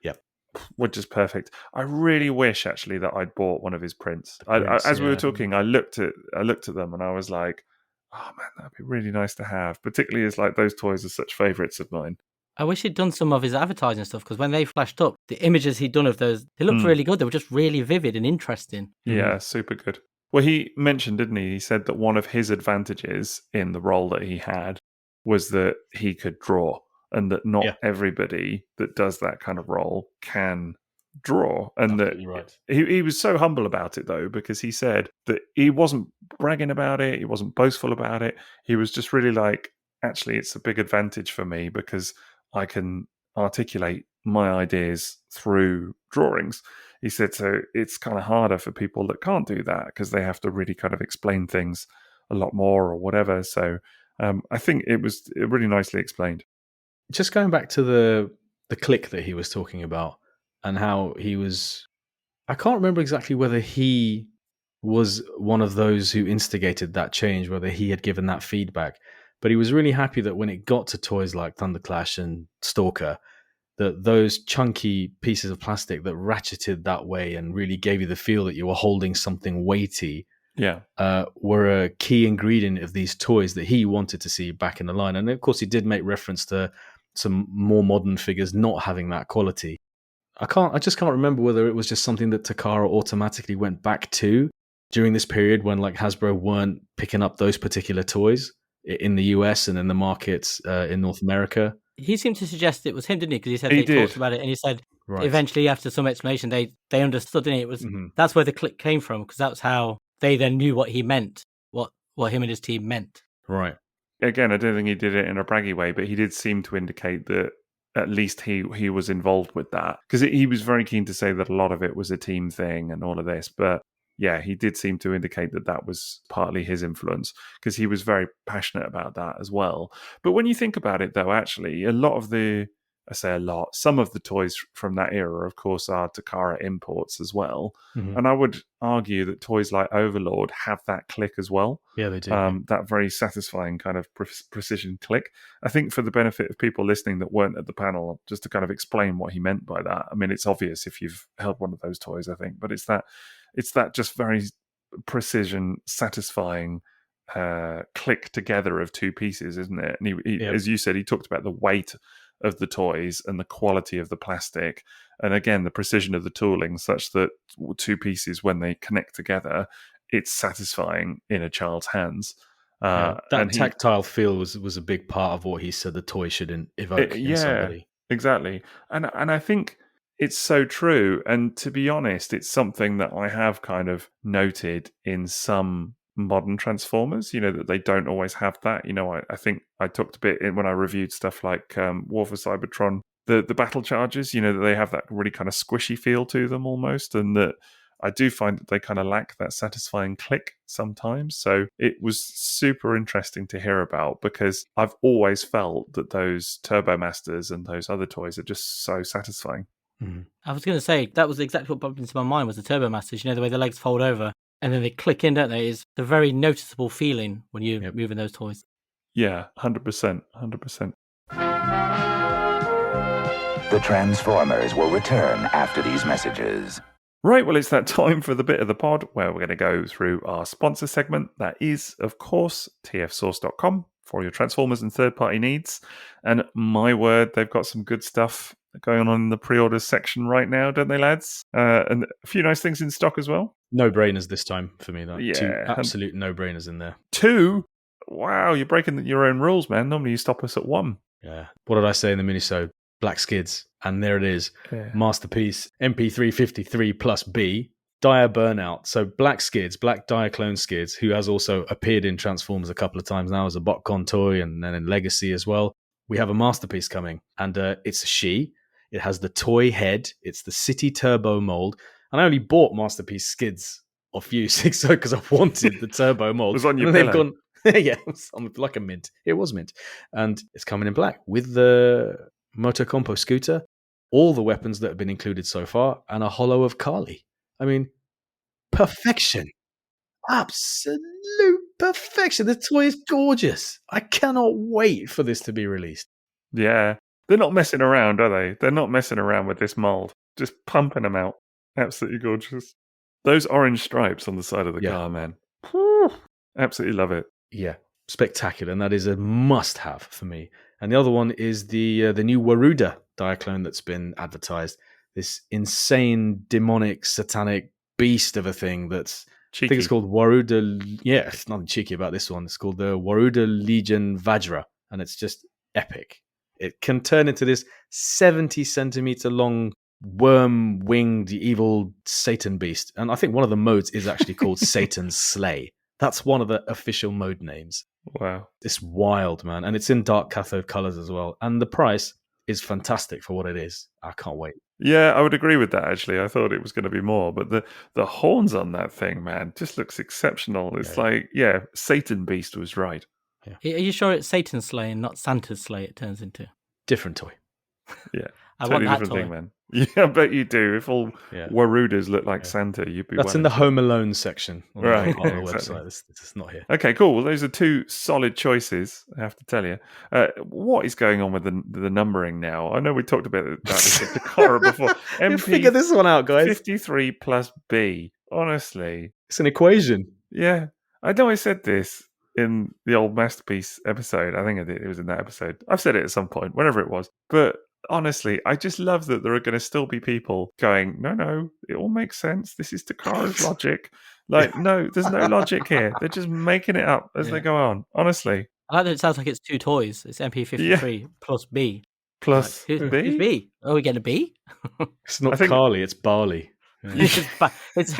were just perfect. I really wish actually that I'd bought one of his prints. As we were talking, I looked at them and I was like, oh man, that'd be really nice to have. Particularly as like those toys are such favourites of mine. I wish he'd done some of his advertising stuff, because when they flashed up, the images he'd done of those, they looked really good. They were just really vivid and interesting. Yeah, super good. Well, he mentioned, didn't he? He said that one of his advantages in the role that he had was that he could draw, and that not everybody that does that kind of role can draw. And absolutely right. He was so humble about it, though, because he said that he wasn't bragging about it, he wasn't boastful about it. He was just really like, actually, it's a big advantage for me because I can articulate my ideas through drawings. He said, so it's kind of harder for people that can't do that because they have to really kind of explain things a lot more or whatever. So I think it was really nicely explained. Just going back to the click that he was talking about and how he was... I can't remember exactly whether he was one of those who instigated that change, whether he had given that feedback. But he was really happy that when it got to toys like Thunderclash and Stalker, that those chunky pieces of plastic that ratcheted that way and really gave you the feel that you were holding something weighty were a key ingredient of these toys that he wanted to see back in the line. And of course, he did make reference to some more modern figures not having that quality. I just can't remember whether it was just something that Takara automatically went back to during this period when like Hasbro weren't picking up those particular toys in the US and in the markets in North America. He seemed to suggest it was him, didn't he? Because he said they talked about it, and he said eventually, after some explanation, they understood, didn't it? It was that's where the click came from, because that's how they then knew what he meant, what him and his team meant. Right. Again, I don't think he did it in a braggy way, but he did seem to indicate that at least he was involved with that, because he was very keen to say that a lot of it was a team thing and all of this, but yeah, he did seem to indicate that was partly his influence, because he was very passionate about that as well. But when you think about it, though, actually, some of the toys from that era, of course, are Takara imports as well. Mm-hmm. And I would argue that toys like Overlord have that click as well. Yeah, they do. That very satisfying kind of precision click. I think for the benefit of people listening that weren't at the panel, just to kind of explain what he meant by that. I mean, it's obvious if you've held one of those toys, I think, but it's that just very precision, satisfying click together of two pieces, isn't it? And he as you said, he talked about the weight of the toys and the quality of the plastic, and again the precision of the tooling, such that two pieces, when they connect together, it's satisfying in a child's hands. That tactile feel was a big part of what he said the toy should evoke in somebody. Exactly. And I think it's so true. And to be honest, it's something that I have kind of noted in some modern Transformers, that they don't always have that. I think I talked a bit when I reviewed stuff like War for Cybertron the battle charges, that they have that really kind of squishy feel to them almost, and that I do find that they kind of lack that satisfying click sometimes. So it was super interesting to hear about, because I've always felt that those Turbo Masters and those other toys are just so satisfying. I was going to say, that was exactly what popped into my mind was the Turbo Masters. The way the legs fold over and then they click in, don't they? Is the very noticeable feeling when you're moving those toys. Yeah, 100%. 100%. The Transformers will return after these messages. Right, well, it's that time for the bit of the pod where we're going to go through our sponsor segment. That is, of course, tfsource.com for all your Transformers and third-party needs. And my word, they've got some good stuff going on in the pre-orders section right now, don't they, lads? And a few nice things in stock as well. No-brainers this time for me. Like, Yeah. 2 absolute no-brainers in there. 2? Wow, you're breaking your own rules, man. Normally you stop us at 1. Yeah. What did I say in the minisode? Black skids. And there it is. Yeah. Masterpiece MP353 plus B. Dire Burnout. So black skids, black Diaclone skids, who has also appeared in Transformers a couple of times now as a BotCon toy and then in Legacy as well. We have a masterpiece coming, and it's a she. It has the toy head. It's the City Turbo mold. And I only bought masterpiece skids off you, Sixo, because I wanted the turbo mold. It was on your and they've pillow. yeah, it was like a mint. It was mint. And it's coming in black with the Moto Compo scooter, all the weapons that have been included so far, and a holo of Carly. I mean, perfection. Absolute perfection. The toy is gorgeous. I cannot wait for this to be released. Yeah. They're not messing around, are they? They're not messing around with this mold. Just pumping them out. Absolutely gorgeous. Those orange stripes on the side of the car, man. Whew. Absolutely love it. Yeah, spectacular. And that is a must-have for me. And the other one is the new Waruda Diaclone that's been advertised. This insane, demonic, satanic beast of a thing that's... Cheeky. I think it's called Waruda... Yeah, it's nothing cheeky about this one. It's called the Waruda Legion Vajra. And it's just epic. It can turn into this 70-centimeter long, worm-winged, evil Satan beast. And I think one of the modes is actually called Satan's Slay. That's one of the official mode names. Wow. It's wild, man. And it's in dark cathode colors as well. And the price is fantastic for what it is. I can't wait. Yeah, I would agree with that, actually. I thought it was going to be more. But the horns on that thing, man, just looks exceptional. It's Satan Beast was right. Yeah. Are you sure it's Satan's Slay and not Santa's Slay it turns into? Different toy. Yeah. I totally want that different toy. thing, man. Yeah, I bet you do. If all Warudas look like Santa, you'd be... That's in the Home Alone section on right, the exactly. website. This is not here. Okay, cool. Well, those are 2 solid choices, I have to tell you. What is going on with the numbering now? I know we talked about this at Takara before. You figure this one out, guys. 53 plus B. Honestly. It's an equation. Yeah. I know I said this in the old Masterpiece episode. I think I did. It was in that episode. I've said it at some point, whenever it was. But honestly, I just love that there are going to still be people going, no, it all makes sense. This is Takara's logic. Like, no, there's no logic here. They're just making it up as they go on. Honestly. I like that it sounds like it's 2 toys. It's MP53 plus B. Plus who's B? B? Oh, we get a B? It's not Carly, it's Barley. Yeah. it's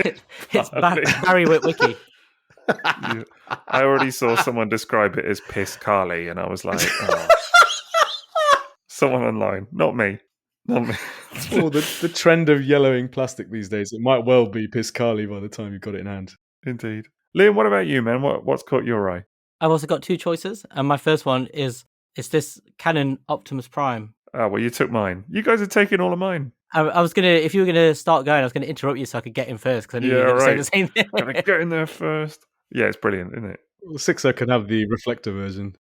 Barry Witwicky. I already saw someone describe it as Piss Carly, and I was like, oh. Someone online, not me. The trend of yellowing plastic these days, it might well be Piss Carly by the time you've got it in hand. Indeed. Liam, what about you, man? What's caught your eye? I've also got 2 choices, and my first one is this Canon Optimus Prime. Oh, well, you took mine. You guys are taking all of mine. I was gonna, if you were gonna start going, I was gonna interrupt you so I could get in first because I knew you were gonna say the same thing. Gotta get in there first. Yeah, it's brilliant, isn't it? Well, Sixo can have the reflector version.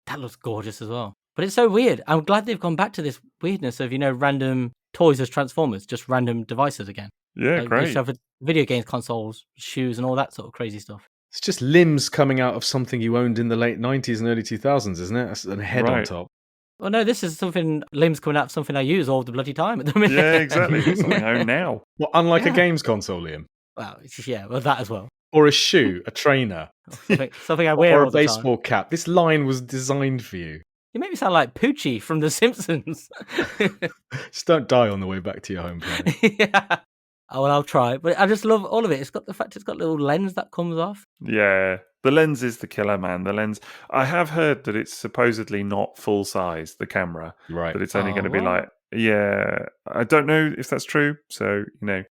That looks gorgeous as well. But it's so weird. I'm glad they've gone back to this weirdness of, random toys as Transformers, just random devices again. Yeah, like, great. You have video games, consoles, shoes, and all that sort of crazy stuff. It's just limbs coming out of something you owned in the late 90s and early 2000s, isn't it? And a head on top. Well, no, this is something, limbs coming out of something I use all the bloody time at the minute. Yeah, exactly. It's something I own now. Well, unlike a games console, Liam. Well, that as well. Or a shoe, a trainer. Something I wear or all a the baseball time. cap. This line was designed for you. You make me sound like Poochie from The Simpsons. Just don't die on the way back to your home planet. Yeah. Oh, well, I'll try. But I just love all of it. It's got the fact it's got a little lens that comes off. Yeah. The lens is the killer, man. The lens. I have heard that it's supposedly not full size, the camera. Right. That it's only going to be like Yeah, I don't know if that's true. So,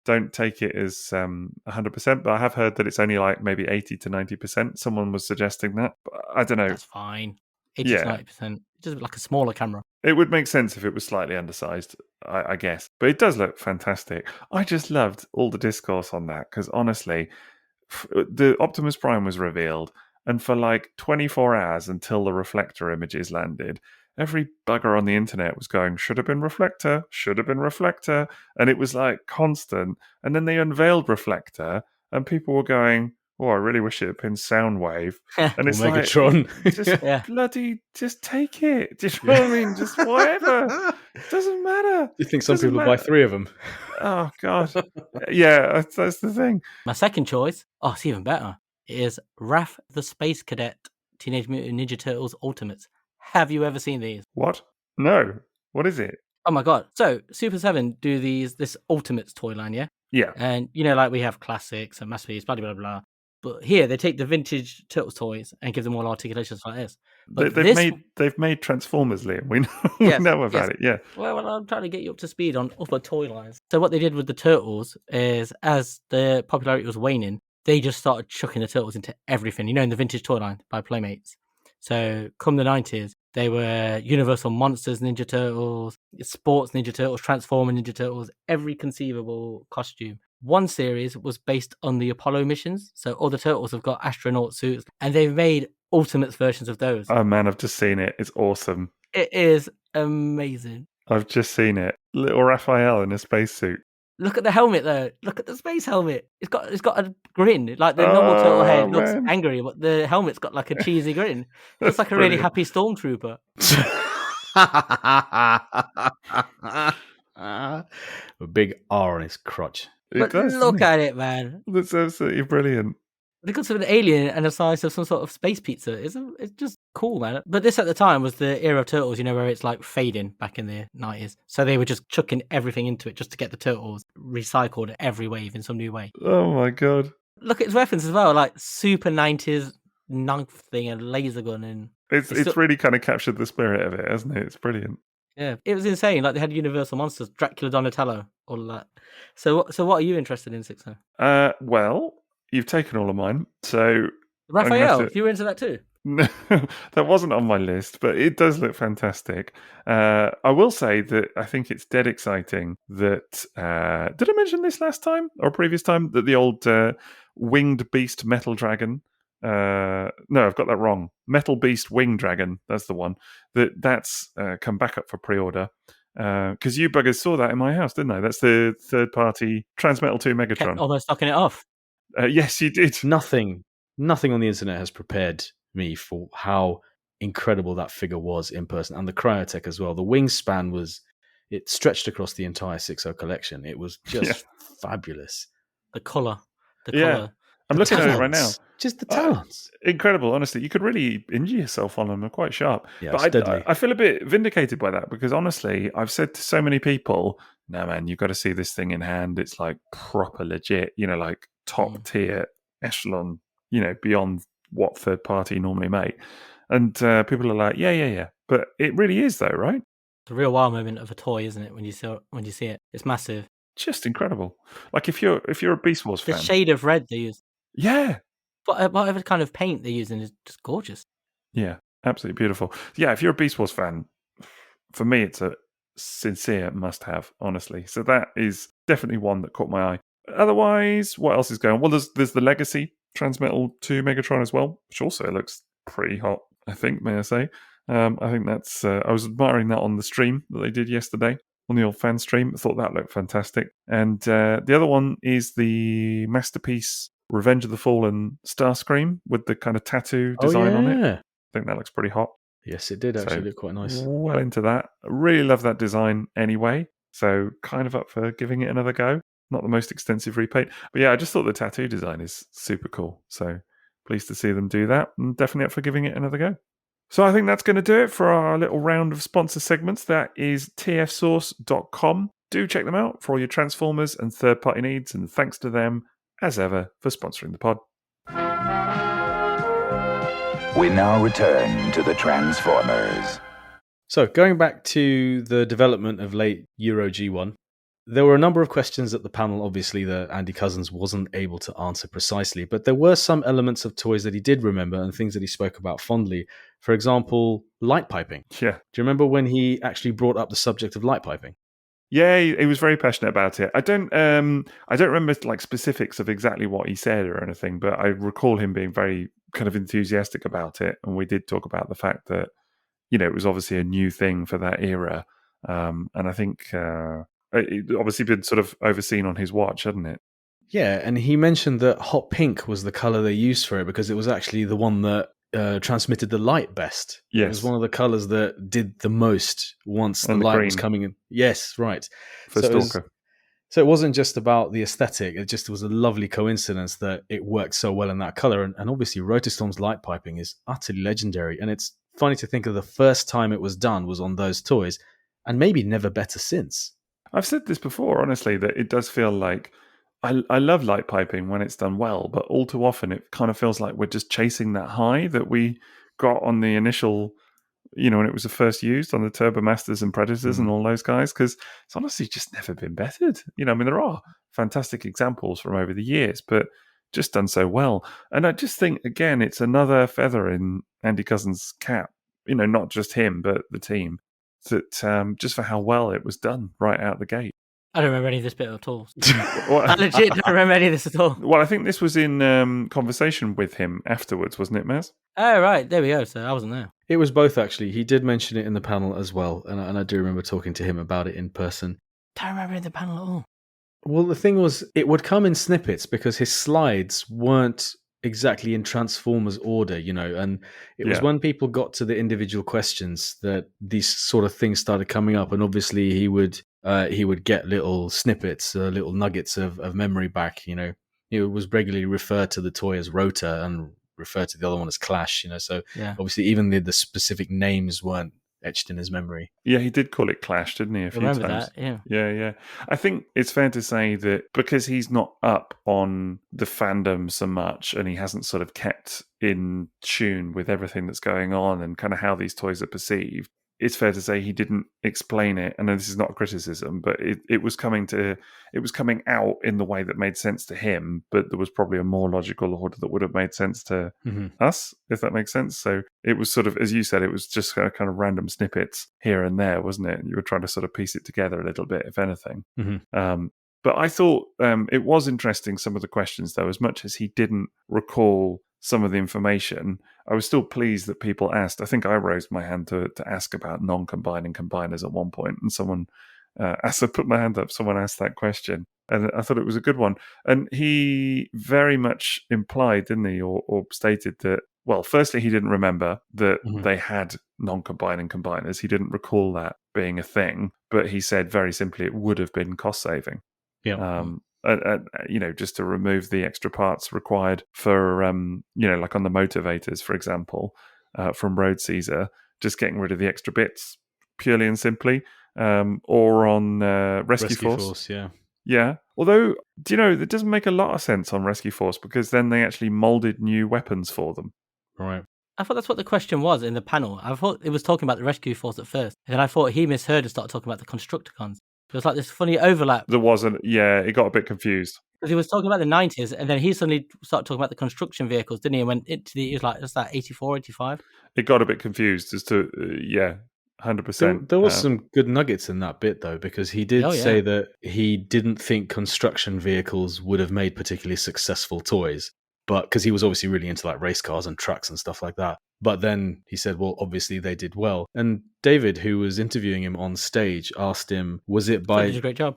don't take it as 100%, but I have heard that it's only like maybe 80 to 90%. Someone was suggesting that. But I don't know. That's fine. 80 to 90%. Just like a smaller camera. It would make sense if it was slightly undersized, I guess. But it does look fantastic. I just loved all the discourse on that because honestly, the Optimus Prime was revealed, and for like 24 hours until the reflector images landed, every bugger on the internet was going, should have been reflector, and it was like constant. And then they unveiled reflector, and people were going, oh, I really wish it had been Soundwave. And it's Megatron. just take it. Do you know what I mean? Just whatever. Doesn't matter. You think some people buy 3 of them? Oh, God. Yeah, that's the thing. My second choice, it's even better, is Raph the Space Cadet Teenage Mutant Ninja Turtles Ultimates. Have you ever seen these? What? No. What is it? Oh my god. So, Super 7 do this Ultimates toy line, yeah? Yeah. And, like we have classics and masterpieces, blah, blah, blah. But here, they take the vintage Turtles toys and give them all articulations like this. But they've made Transformers, Liam. We know about it, yeah. Well, I'm trying to get you up to speed on other toy lines. So what they did with the Turtles is, as the popularity was waning, they just started chucking the Turtles into everything, in the vintage toy line by Playmates. So come the 90s, they were Universal Monsters Ninja Turtles, Sports Ninja Turtles, Transformer Ninja Turtles, every conceivable costume. One series was based on the Apollo missions, so all the Turtles have got astronaut suits, and they've made Ultimates versions of those. Oh man, I've just seen it. It's awesome. It is amazing. I've just seen it. Little Raphael in a spacesuit. Look at the helmet though. Look at the space helmet. It's got a grin. Like the normal turtle head looks angry, but the helmet's got like a cheesy grin. It looks like a really happy stormtrooper. A big R on his crotch. But look at it, man. That's absolutely brilliant. Because of an alien and the size of some sort of space pizza, it's just cool, man. But this at the time was the era of Turtles, where it's like fading back in the 90s. So they were just chucking everything into it just to get the Turtles recycled every wave in some new way. Oh my god. Look at its weapons as well, like super 90s knife thing and laser gun. And it's really kind of captured the spirit of it, hasn't it? It's brilliant. Yeah, it was insane. Like they had Universal Monsters, Dracula, Donatello, all of that. So what are you interested in, Sixo? Well, you've taken all of mine. So Raphael, you were into that too? No, that wasn't on my list, but it does look fantastic. I will say that I think it's dead exciting that... did I mention this last time or previous time? That the old winged beast metal dragon... no, I've got that wrong. Metal Beast Wing Dragon, that's the one. That's come back up for pre-order. Because you buggers saw that in my house, didn't I? That's the third-party Transmetal 2 Megatron. Kept almost knocking it off. Yes, you did. Nothing on the internet has prepared me for how incredible that figure was in person, and the cryotech as well. The wingspan it stretched across the entire Sixo collection. It was just fabulous. The colour. I'm looking at it right now. Just the talents. Incredible, honestly. You could really injure yourself on them. They're quite sharp. Yeah, but I feel a bit vindicated by that because honestly, I've said to so many people, no, man, you've got to see this thing in hand. It's like proper legit, like top tier echelon, beyond what third party normally make. And people are like, yeah. But it really is though, right? It's a real wow moment of a toy, isn't it? When you see it, it's massive. Just incredible. Like if you're a Beast Wars fan, the shade of red they use. Yeah. But whatever kind of paint they're using is just gorgeous. Yeah, absolutely beautiful. Yeah, if you're a Beast Wars fan, for me, it's a sincere must-have, honestly. So that is definitely one that caught my eye. Otherwise, what else is going on? Well, there's the Legacy Transmetal 2 Megatron as well, which also looks pretty hot, I think, may I say. I think that's... I was admiring that on the stream that they did yesterday, on the old fan stream. I thought that looked fantastic. And the other one is the Masterpiece Revenge of the Fallen Starscream with the kind of tattoo design on it. I think that looks pretty hot. Yes, it did actually look quite nice. Well into that. I really love that design anyway, so kind of up for giving it another go. Not the most extensive repaint, but yeah, I just thought the tattoo design is super cool. So pleased to see them do that, and definitely up for giving it another go. So I think that's going to do it for our little round of sponsor segments. That is tfsource.com. Do check them out for all your Transformers and third-party needs, and thanks to them, as ever, for sponsoring the pod. We now return to the Transformers. So, going back to the development of late Euro G1, there were a number of questions at the panel, obviously, that Andy Couzens wasn't able to answer precisely, but there were some elements of toys that he did remember and things that he spoke about fondly. For example, light piping. Yeah. Do you remember when he actually brought up the subject of light piping? Yeah, he was very passionate about it. I don't remember like specifics of exactly what he said or anything, but I recall him being very kind of enthusiastic about it. And we did talk about the fact that, it was obviously a new thing for that era. And I think it obviously been sort of overseen on his watch, hadn't it? Yeah, and he mentioned that hot pink was the color they used for it because it was actually the one that transmitted the light best. Yes. It was one of the colors that did the most once And the the light was green. coming in. Yes, right. For So Stalker. So it wasn't just about the aesthetic, it just was a lovely coincidence that it worked so well in that color. And obviously, Rotorstorm's light piping is utterly legendary. And it's funny to think of the first time it was done was on those toys, and maybe never better since. I've said this before, honestly, that it does feel like I love light piping when it's done well, but all too often it kind of feels like we're just chasing that high that we got on the initial, when it was first used on the Turbo Masters and Predators and all those guys, because it's honestly just never been bettered. I mean, there are fantastic examples from over the years, but just done so well. And I just think, again, it's another feather in Andy Couzens' cap, not just him, but the team, that just for how well it was done right out the gate. I don't remember any of this bit at all. I legit don't remember any of this at all. Well, I think this was in conversation with him afterwards, wasn't it, M.A.S.K? Oh, right. There we go. So I wasn't there. It was both, actually. He did mention it in the panel as well, and I do remember talking to him about it in person. Don't remember the panel at all. Well, the thing was, it would come in snippets because his slides weren't exactly in Transformers order, and it was when people got to the individual questions that these sort of things started coming up, and obviously he would get little snippets, little nuggets of memory back. He was regularly referred to the toy as Rotor and referred to the other one as Clash. So obviously even the specific names weren't etched in his memory. Yeah, he did call it Clash, didn't he? A few times. That, yeah. Yeah. I think it's fair to say that because he's not up on the fandom so much and he hasn't sort of kept in tune with everything that's going on and kind of how these toys are perceived, it's fair to say he didn't explain it. And this is not a criticism, but it was coming out in the way that made sense to him, but there was probably a more logical order that would have made sense to us, if that makes sense. So it was sort of, as you said, it was just kind of random snippets here and there, wasn't it? You were trying to sort of piece it together a little bit, if anything. But I thought it was interesting, some of the questions, though, as much as he didn't recall some of the information, I was still pleased that people asked. I think I raised my hand to ask about non-combining combiners at one point, and someone, as I put my hand up, someone asked that question, and I thought it was a good one. And he very much implied, didn't he, or stated that, well, firstly, he didn't remember that they had non-combining combiners. He didn't recall that being a thing, but he said very simply it would have been cost-saving. Yeah. Just to remove the extra parts required for, like on the motivators, for example, from Road Caesar, just getting rid of the extra bits purely and simply, or on Rescue Force. Yeah. Although, it doesn't make a lot of sense on Rescue Force because then they actually molded new weapons for them. Right. I thought that's what the question was in the panel. I thought it was talking about the Rescue Force at first, and then I thought he misheard and started talking about the Constructicons. It was like this funny overlap. There wasn't, it got a bit confused. Because he was talking about the 90s, and then he suddenly started talking about the construction vehicles, didn't he? And went into he was like, what's that, 84, 85? It got a bit confused as to, 100%. There was some good nuggets in that bit, though, because he did say that he didn't think construction vehicles would have made particularly successful toys, but because he was obviously really into like race cars and trucks and stuff like that. But then he said, well, obviously they did well. And David, who was interviewing him on stage, asked him, was it by... He did a great job.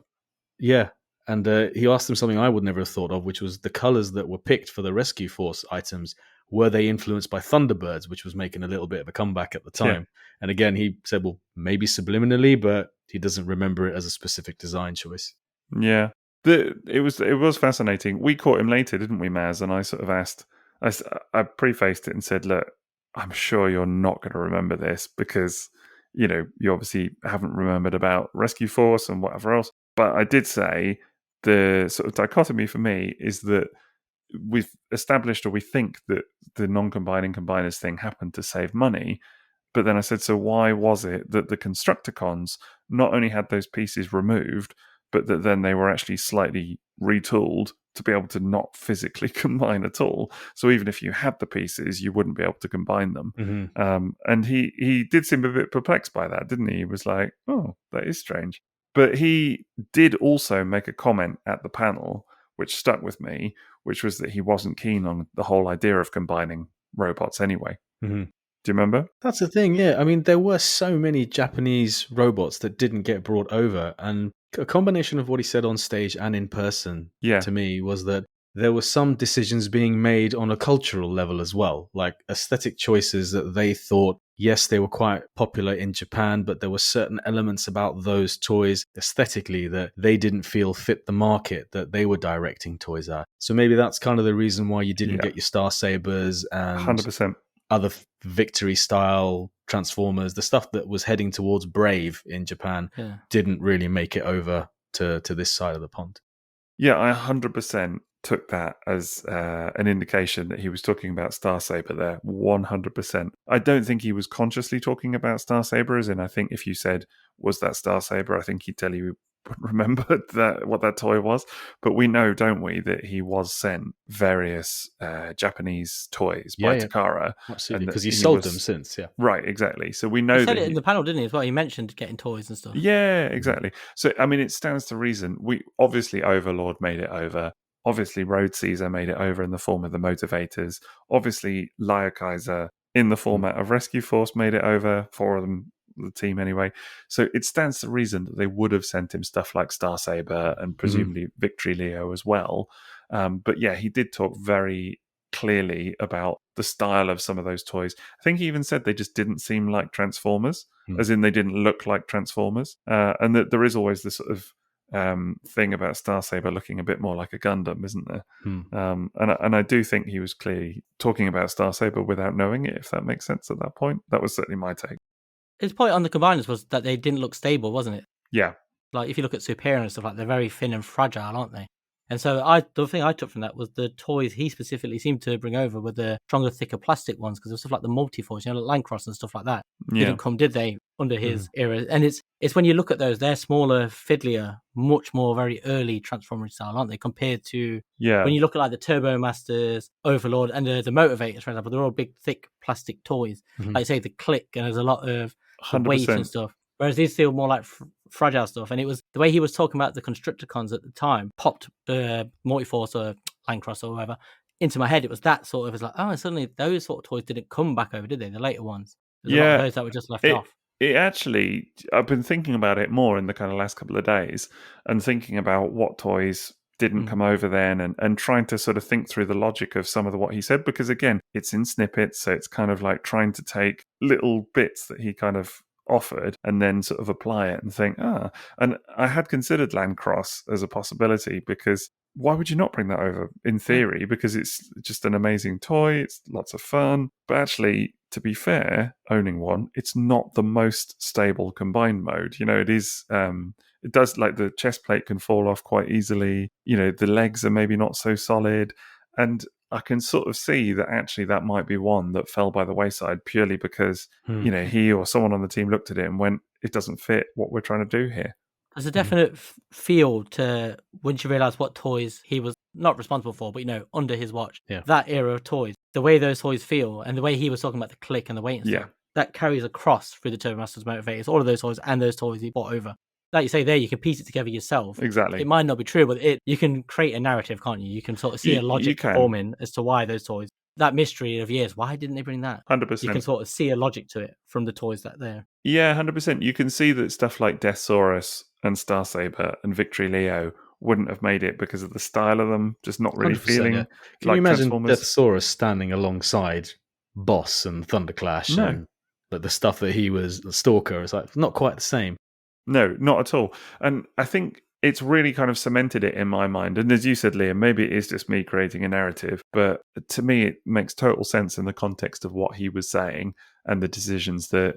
Yeah. And he asked him something I would never have thought of, which was the colors that were picked for the Rescue Force items. Were they influenced by Thunderbirds, which was making a little bit of a comeback at the time? Yeah. And again, he said, well, maybe subliminally, but he doesn't remember it as a specific design choice. Yeah. It was fascinating. We caught him later, didn't we, Maz? And I sort of asked, I prefaced it and said, look, I'm sure you're not going to remember this because, you obviously haven't remembered about Rescue Force and whatever else. But I did say the sort of dichotomy for me is that we've established, or we think that the non-combining combiners thing happened to save money. But then I said, so why was it that the Constructicons not only had those pieces removed, but that then they were actually slightly retooled to be able to not physically combine at all? So even if you had the pieces, you wouldn't be able to combine them. Mm-hmm. And he did seem a bit perplexed by that, didn't he? He was like, oh, that is strange. But he did also make a comment at the panel, which stuck with me, which was that he wasn't keen on the whole idea of combining robots anyway. Mm-hmm. Do you remember? That's the thing, yeah. I mean, there were so many Japanese robots that didn't get brought over, and a combination of what he said on stage and in person Yeah. to me was that there were some decisions being made on a cultural level as well, like aesthetic choices that they thought, yes, they were quite popular in Japan, but there were certain elements about those toys aesthetically that they didn't feel fit the market that they were directing toys at. So maybe that's kind of the reason why you didn't get your Star Sabers and 100%. other Victory style Transformers, the stuff that was heading towards Brave in Japan didn't really make it over to this side of the pond. Yeah, I 100% took that as an indication that he was talking about Star Saber there. 100%. I don't think he was consciously talking about Star Saber, as in I think if you said, was that Star Saber, I think he'd tell you remembered that what that toy was. But we know, don't we, that he was sent various Japanese toys by Takara. Absolutely, because he sold them since, Right, exactly. So we know he said that it in the panel, didn't he, as well? He mentioned getting toys and stuff. Yeah, exactly. So, I mean, it stands to reason. We obviously Overlord made it over. Obviously, Road Caesar made it over in the form of the Motivators. Obviously, Diaclone in the format of Rescue Force made it over. 4 of them, the team anyway. So it stands to reason that they would have sent him stuff like Star Saber and presumably Victory Leo as well. But yeah, he did talk very clearly about the style of some of those toys. I think he even said they just didn't seem like Transformers, as in they didn't look like Transformers. And that there is always this sort of thing about Star Saber looking a bit more like a Gundam, isn't there? And I do think he was clearly talking about Star Saber without knowing it, if that makes sense at that point. That was certainly my take. His point on the combiners was that they didn't look stable, wasn't it? Yeah. Like if you look at Superior and stuff, like they're very thin and fragile, aren't they? And so the thing I took from that was the toys he specifically seemed to bring over were the stronger, thicker plastic ones, because there was stuff like the Multiforce, like Landcross and stuff like that. Didn't come, did they, under his era? And it's when you look at those, they're smaller, fiddlier, much more very early Transformers style, aren't they? Compared to when you look at like the Turbo Masters, Overlord, and the Motivators, for example, they're all big, thick plastic toys. Like you say, the click, and there's a lot of weight and stuff. Whereas these feel more like fragile stuff. And it was the way he was talking about the Constructicons at the time, popped the Multiforce or Landcross or whatever into my head. It was that sort of, it's like, oh, and suddenly those sort of toys didn't come back over, did they? The later ones. There's a lot of those that were just left off. It actually, I've been thinking about it more in the kind of last couple of days and thinking about what toys didn't come over then and trying to sort of think through the logic of some of what he said, because again, it's in snippets. So it's kind of like trying to take little bits that he kind of offered and then sort of apply it and think, and I had considered Landcross as a possibility, because why would you not bring that over in theory? Because it's just an amazing toy, it's lots of fun, but actually, to be fair, owning one, it's not the most stable combined mode. It is it does, like, the chest plate can fall off quite easily, the legs are maybe not so solid, and I can sort of see that actually that might be one that fell by the wayside purely because, he or someone on the team looked at it and went, it doesn't fit what we're trying to do here. There's a definite feel to once you realise what toys he was not responsible for, but, under his watch, that era of toys, the way those toys feel and the way he was talking about the click and the weight and stuff, that carries across through the Turbo Masters, Motivators, all of those toys and those toys he brought over. Like you say there, you can piece it together yourself. Exactly. It might not be true, but you can create a narrative, can't you? You can sort of see a logic forming as to why those toys, that mystery of years, why didn't they bring that? 100%. You can sort of see a logic to it from the toys that there. Yeah, 100%. You can see that stuff like Deathsaurus and Star Saber and Victory Leo wouldn't have made it because of the style of them, just not really feeling like Transformers. Can you imagine Deathsaurus standing alongside Boss and Thunderclash and the stuff that he was, the Stalker? It's like not quite the same. No, not at all. And I think it's really kind of cemented it in my mind. And as you said, Liam, maybe it is just me creating a narrative, but to me, it makes total sense in the context of what he was saying and the decisions that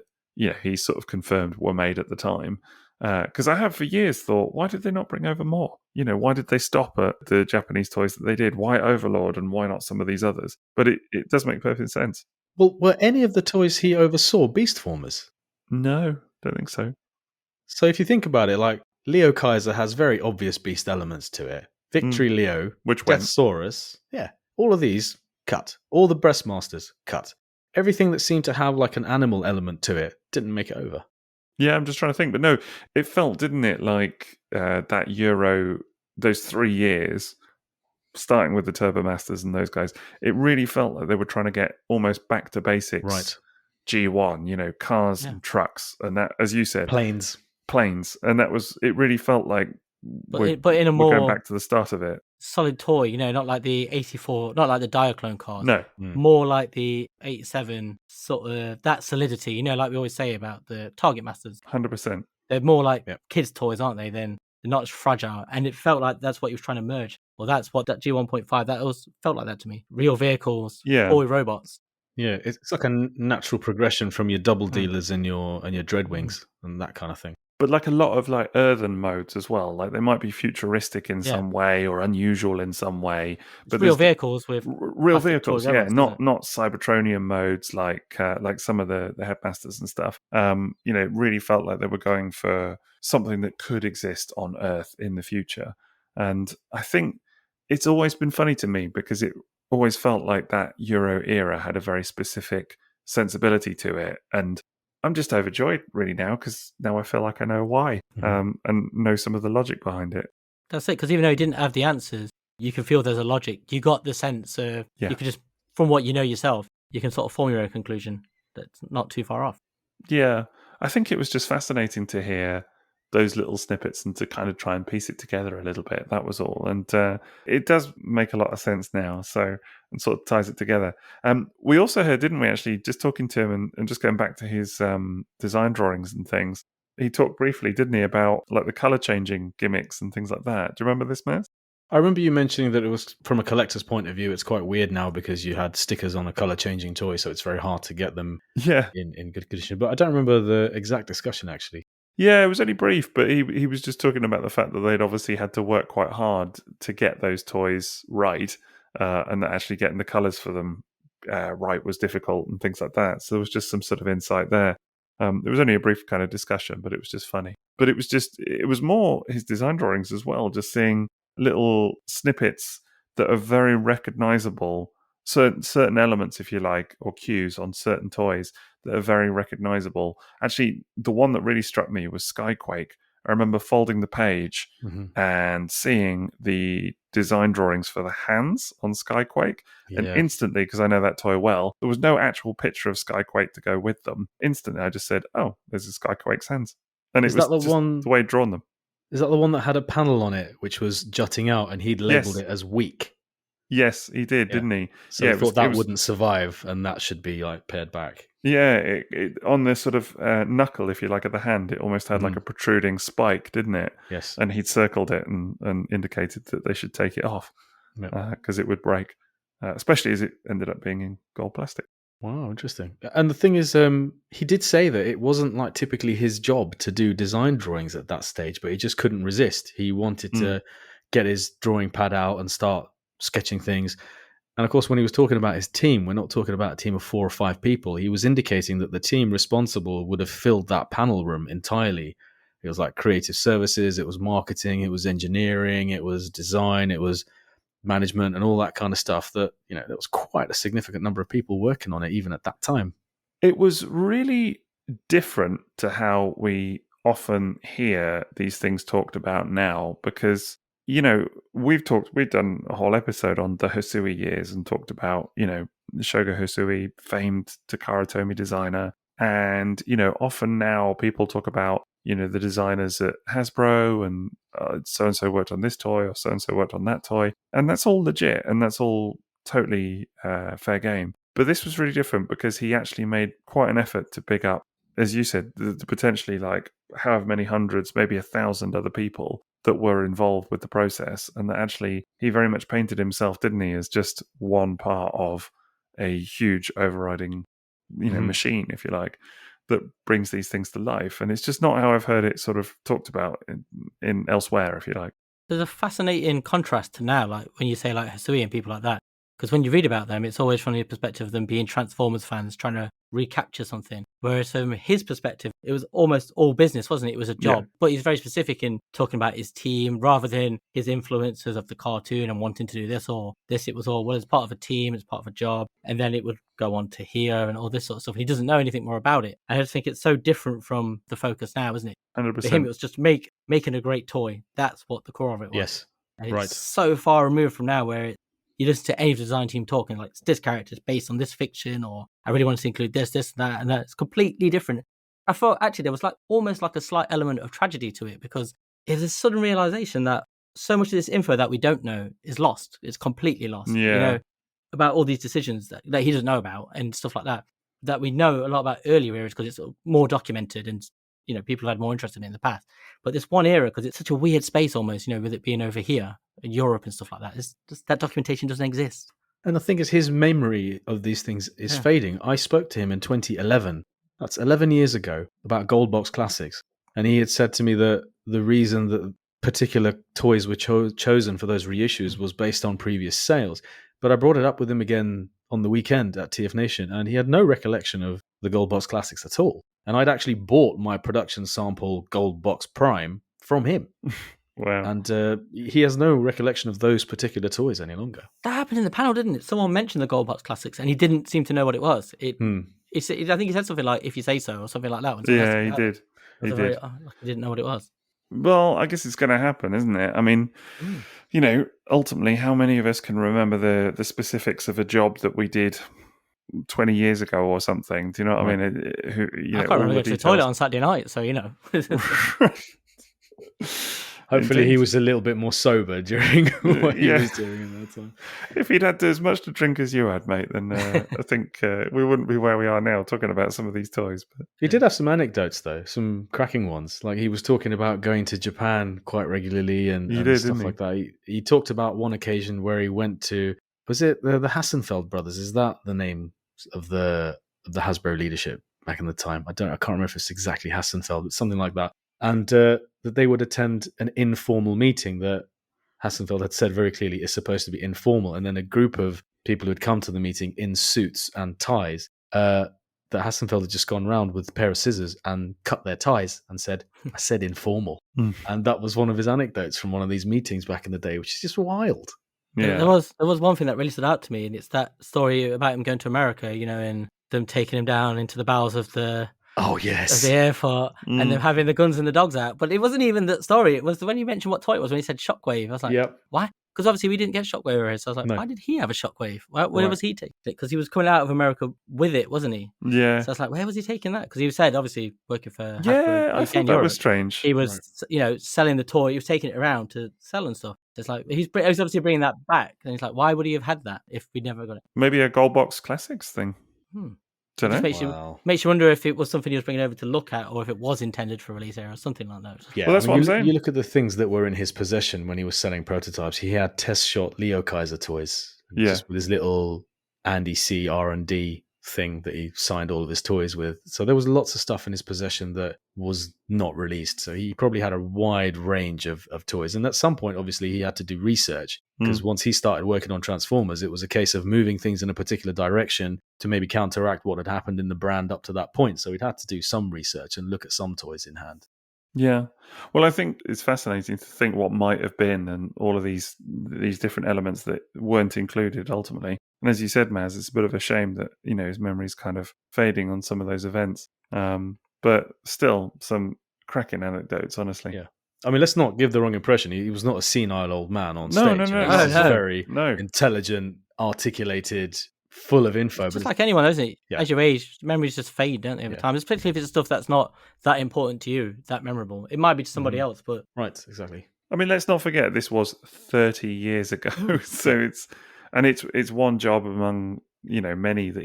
he sort of confirmed were made at the time. Because I have for years thought, why did they not bring over more? Why did they stop at the Japanese toys that they did? Why Overlord and why not some of these others? But it does make perfect sense. Well, were any of the toys he oversaw beast formers? No, don't think so. So if you think about it, like Leo Kaiser has very obvious beast elements to it. Victory Leo, Which went. Deathsaurus, all of these cut. All the Breastmasters cut. Everything that seemed to have like an animal element to it didn't make it over. Yeah, I'm just trying to think. But no, it felt, didn't it, like that Euro, those 3 years, starting with the Turbo Masters and those guys, it really felt like they were trying to get almost back to basics. Right. G1, cars and trucks. And that, as you said, Planes. And that was, it really felt like but in a we're more going back to the start of it. solid toy, not like the 84, not like the Diaclone cars. No. More like the 87, sort of that solidity, like we always say about the Target Masters. 100%. They're more like kids' toys, aren't they? They're not as fragile. And it felt like that's what he was trying to merge. Well, that's what that G1.5, felt like that to me. Real vehicles, toy robots. Yeah, it's like a natural progression from your double dealers and your Dreadwings and that kind of thing. But like a lot of like earthen modes as well. Like they might be futuristic in some way or unusual in some way. But real vehicles with real vehicles, robots, not Cybertronian modes like some of the Headmasters and stuff. It really felt like they were going for something that could exist on Earth in the future. And I think it's always been funny to me because it always felt like that Euro era had a very specific sensibility to it. And I'm just overjoyed really now because now I feel like I know why and know some of the logic behind it. That's it, because even though you didn't have the answers, you can feel there's a logic. You got the sense of, you can just, from what you know yourself, you can sort of form your own conclusion that's not too far off. Yeah, I think it was just fascinating to hear those little snippets and to kind of try and piece it together a little bit. That was all. And it does make a lot of sense now. So, and sort of ties it together. We also heard, didn't we, actually, just talking to him and just going back to his design drawings and things, he talked briefly, didn't he, about like the color changing gimmicks and things like that. Do you remember this, M.A.S.K? I remember you mentioning that it was, from a collector's point of view, it's quite weird now because you had stickers on a color changing toy, so it's very hard to get them in good condition. But I don't remember the exact discussion, actually. Yeah, it was only brief, but he was just talking about the fact that they'd obviously had to work quite hard to get those toys right, and that actually getting the colours for them right was difficult and things like that. So there was just some sort of insight there. It was only a brief kind of discussion, but it was just funny. But it was more his design drawings as well, just seeing little snippets that are very recognisable, certain elements, if you like, or cues on certain toys that are very recognizable. Actually, the one that really struck me was Skyquake. I remember folding the page and seeing the design drawings for the hands on Skyquake. And instantly, because I know that toy well, there was no actual picture of Skyquake to go with them. Instantly, I just said, oh, there's a Skyquake's hands. And it was just the way he'd drawn them. Is that the one that had a panel on it, which was jutting out, and he'd labelled it as weak? Yes, he did, didn't he? So I thought that wouldn't survive, and that should be like pared back. Yeah, it on the sort of knuckle, if you like, of the hand, it almost had like a protruding spike, didn't it? Yes. And he'd circled it and indicated that they should take it off because it would break, especially as it ended up being in gold plastic. Wow, interesting. And the thing is, he did say that it wasn't like typically his job to do design drawings at that stage, but he just couldn't resist. He wanted to get his drawing pad out and start sketching things. And of course, when he was talking about his team, we're not talking about a team of 4 or 5 people. He was indicating that the team responsible would have filled that panel room entirely. It was like creative services, it was marketing, it was engineering, it was design, it was management and all that kind of stuff. That, there was quite a significant number of people working on it even at that time. It was really different to how we often hear these things talked about now, because we've done a whole episode on the Hosui years and talked about, Shogo Hosui, famed Takara Tomy designer. And, often now people talk about, the designers at Hasbro and so-and-so worked on this toy or so-and-so worked on that toy. And that's all legit and that's all totally fair game. But this was really different because he actually made quite an effort to pick up, as you said, the potentially like however many hundreds, maybe 1,000 other people that were involved with the process, and that actually he very much painted himself, didn't he, as just one part of a huge overriding, machine, if you like. that brings these things to life. And it's just not how I've heard it sort of talked about in elsewhere, if you like. There's a fascinating contrast to now, like when you say like Hisui and people like that. Because when you read about them, it's always from the perspective of them being Transformers fans trying to recapture something. Whereas from his perspective, it was almost all business, wasn't it? It was a job. But he's very specific in talking about his team rather than his influences of the cartoon and wanting to do this or this. It was all, well, it's part of a team, it's part of a job. And then it would go on to here and all this sort of stuff. And he doesn't know anything more about it. I just think it's so different from the focus now, isn't it? 100%. For him, it was just making a great toy. That's what the core of it was. Yes. And it's so far removed from now where you listen to any design team talking like this character is based on this fiction, or I really want to include this, and that, and that. It's completely different. I thought actually there was like almost like a slight element of tragedy to it because it was a sudden realization that so much of this info that we don't know is lost. It's completely lost. Yeah. You know, about all these decisions that he doesn't know about and stuff like that. That we know a lot about earlier eras because it's more documented and you know people had more interest in it in the past. But this one era, because it's such a weird space almost, you know, with it being over here in Europe and stuff like that, it's just, that documentation doesn't exist. And the thing is, his memory of these things is fading. I spoke to him in 2011. That's 11 years ago about Gold Box Classics. And he had said to me that the reason that particular toys were chosen for those reissues was based on previous sales. But I brought it up with him again on the weekend at TFNation, and he had no recollection of the Gold Box Classics at all. And I'd actually bought my production sample Gold Box Prime from him. Wow. And he has no recollection of those particular toys any longer. That happened in the panel, didn't it? Someone mentioned the Gold Box Classics and he didn't seem to know what it was. I think he said something like, if you say so, or something like that. Yeah, he did. He did. I didn't know what it was. Well, I guess it's going to happen, isn't it? I mean, you know, ultimately, how many of us can remember the specifics of a job that we did 20 years ago or something? Do you know what I mean? I can't remember going to the toilet on Saturday night, so you know. Hopefully Indeed. he was a little bit more sober during what he was doing in that time. If he'd had as much to drink as you had, mate, then I think we wouldn't be where we are now talking about some of these toys. But He did have some anecdotes, though, some cracking ones. Like he was talking about going to Japan quite regularly and stuff like that. He talked about one occasion where he went to, was it the Hassenfeld brothers? Is that the name of the Hasbro leadership back in the time? I can't remember if it's exactly Hassenfeld, but something like that. And that they would attend an informal meeting that Hassenfeld had said very clearly is supposed to be informal. And then a group of people who had come to the meeting in suits and ties, that Hassenfeld had just gone round with a pair of scissors and cut their ties and said, I said informal. And that was one of his anecdotes from one of these meetings back in the day, which is just wild. yeah, There was one thing that really stood out to me, and it's that story about him going to America, you know, and them taking him down into the bowels of the of the airport and them having the guns and the dogs out. But it wasn't even that story. It was when you mentioned what toy it was, when he said Shockwave. I was like, why? Because obviously we didn't get Shockwave over here. So I was like, why did he have a Shockwave? Where was he taking it? Because he was coming out of America with it, wasn't he? Yeah. So I was like, where was he taking that? Because he said, obviously, working for Hasbro I thought that Europe, was strange. He was, you know, selling the toy. He was taking it around to sell and stuff. It's like, he's obviously bringing that back. And he's like, why would he have had that if we never got it? Maybe a Gold Box Classics thing. Don't know. Makes you wonder if it was something he was bringing over to look at, or if it was intended for release era or something like that. Yeah, well, that's what I'm saying. You look at the things that were in his possession when he was selling prototypes. He had test shot Leo Kaiser toys, just with his little Andy C R&D thing that he signed all of his toys with. So there was lots of stuff in his possession that was not released. So he probably had a wide range of toys. And at some point, obviously, he had to do research because once he started working on Transformers, it was a case of moving things in a particular direction to maybe counteract what had happened in the brand up to that point. So he'd had to do some research and look at some toys in hand. Yeah. Well, I think it's fascinating to think what might have been and all of these different elements that weren't included ultimately. And as you said, Maz, it's a bit of a shame that, you know, his memory's kind of fading on some of those events. But still, some cracking anecdotes, honestly. Yeah. I mean, let's not give the wrong impression. He was not a senile old man on No, stage. no. He was very intelligent, articulated, full of info. Just like anyone, isn't it? Yeah. As you age, memories just fade, don't they, over time? Especially if it's stuff that's not that important to you, that memorable. It might be to somebody else, but... Right, exactly. I mean, let's not forget, this was 30 years ago. So it's one job among, you know, many that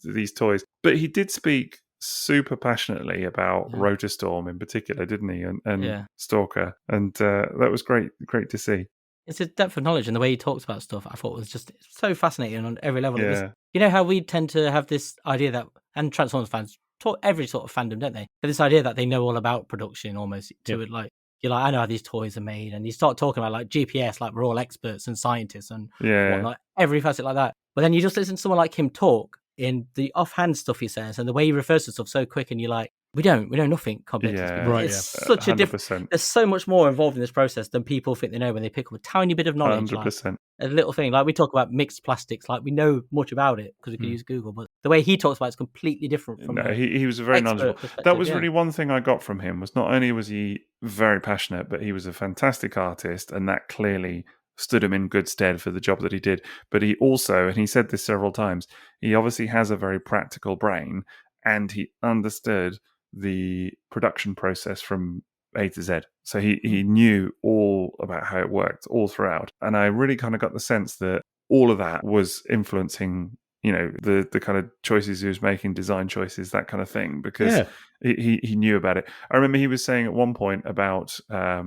these toys. But he did speak super passionately about Rotorstorm in particular, didn't he? And Stalker. And that was great to see. It's a depth of knowledge, and the way he talks about stuff, I thought was just so fascinating on every level. Yeah. It was, you know how we tend to have this idea that, and Transformers fans every sort of fandom, don't they? But this idea that they know all about production almost to it, like you're like, I know how these toys are made, and you start talking about like GPS, like we're all experts and scientists and whatnot, every facet like that. But then you just listen to someone like him talk in the offhand stuff he says and the way he refers to stuff so quick, and you're like, we know nothing compared to this. Right, It's such a different. There's so much more involved in this process than people think they know when they pick up a tiny bit of knowledge. 100%. Like a little thing, like we talk about mixed plastics, like we know much about it because we can use Google, but the way he talks about it's completely different from. No, he was a very knowledgeable. That was really one thing I got from him. Was not only was he very passionate, but he was a fantastic artist, and that clearly stood him in good stead for the job that he did. But he also, and he said this several times, he obviously has a very practical brain, and he understood the production process from A to Z. So he knew all about how it worked all throughout. And I really kind of got the sense that all of that was influencing, the kind of choices he was making, design choices, that kind of thing, because he knew about it. I remember he was saying at one point about, I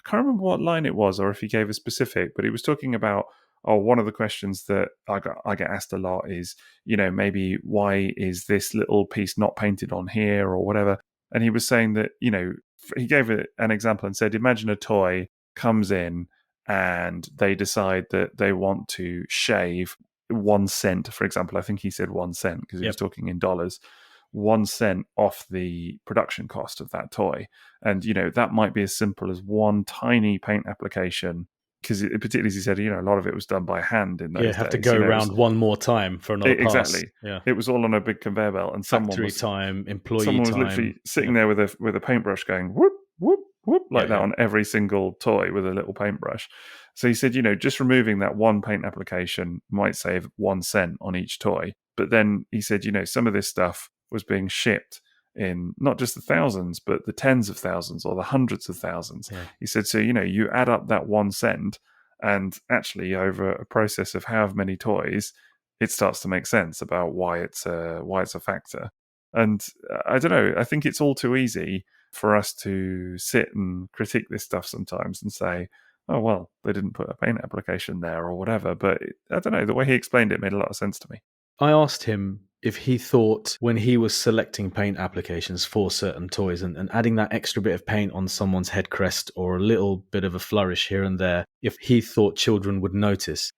can't remember what line it was or if he gave a specific, but he was talking about, one of the questions that I get asked a lot is, maybe why is this little piece not painted on here or whatever? And he was saying that, he gave an example and said, imagine a toy comes in and they decide that they want to shave 1 cent, for example. I think he said 1 cent because he was talking in dollars. 1 cent off the production cost of that toy. And, that might be as simple as one tiny paint application. Because particularly, as he said, a lot of it was done by hand in those days. Have to go around one more time for another pass. Exactly. Yeah, it was all on a big conveyor belt, and factory time, employee someone was time. literally sitting there with a paintbrush going whoop whoop whoop like that on every single toy with a little paintbrush. So he said, just removing that one paint application might save 1 cent on each toy. But then he said, some of this stuff was being shipped in not just the thousands, but the tens of thousands or the hundreds of thousands. Yeah. He said, so, you add up that 1 cent and actually over a process of however many toys, it starts to make sense about why it's a factor. And I don't know, I think it's all too easy for us to sit and critique this stuff sometimes and say, oh, well, they didn't put a paint application there or whatever. But I don't know, the way he explained it made a lot of sense to me. I asked him if he thought when he was selecting paint applications for certain toys and adding that extra bit of paint on someone's head crest or a little bit of a flourish here and there, if he thought children would notice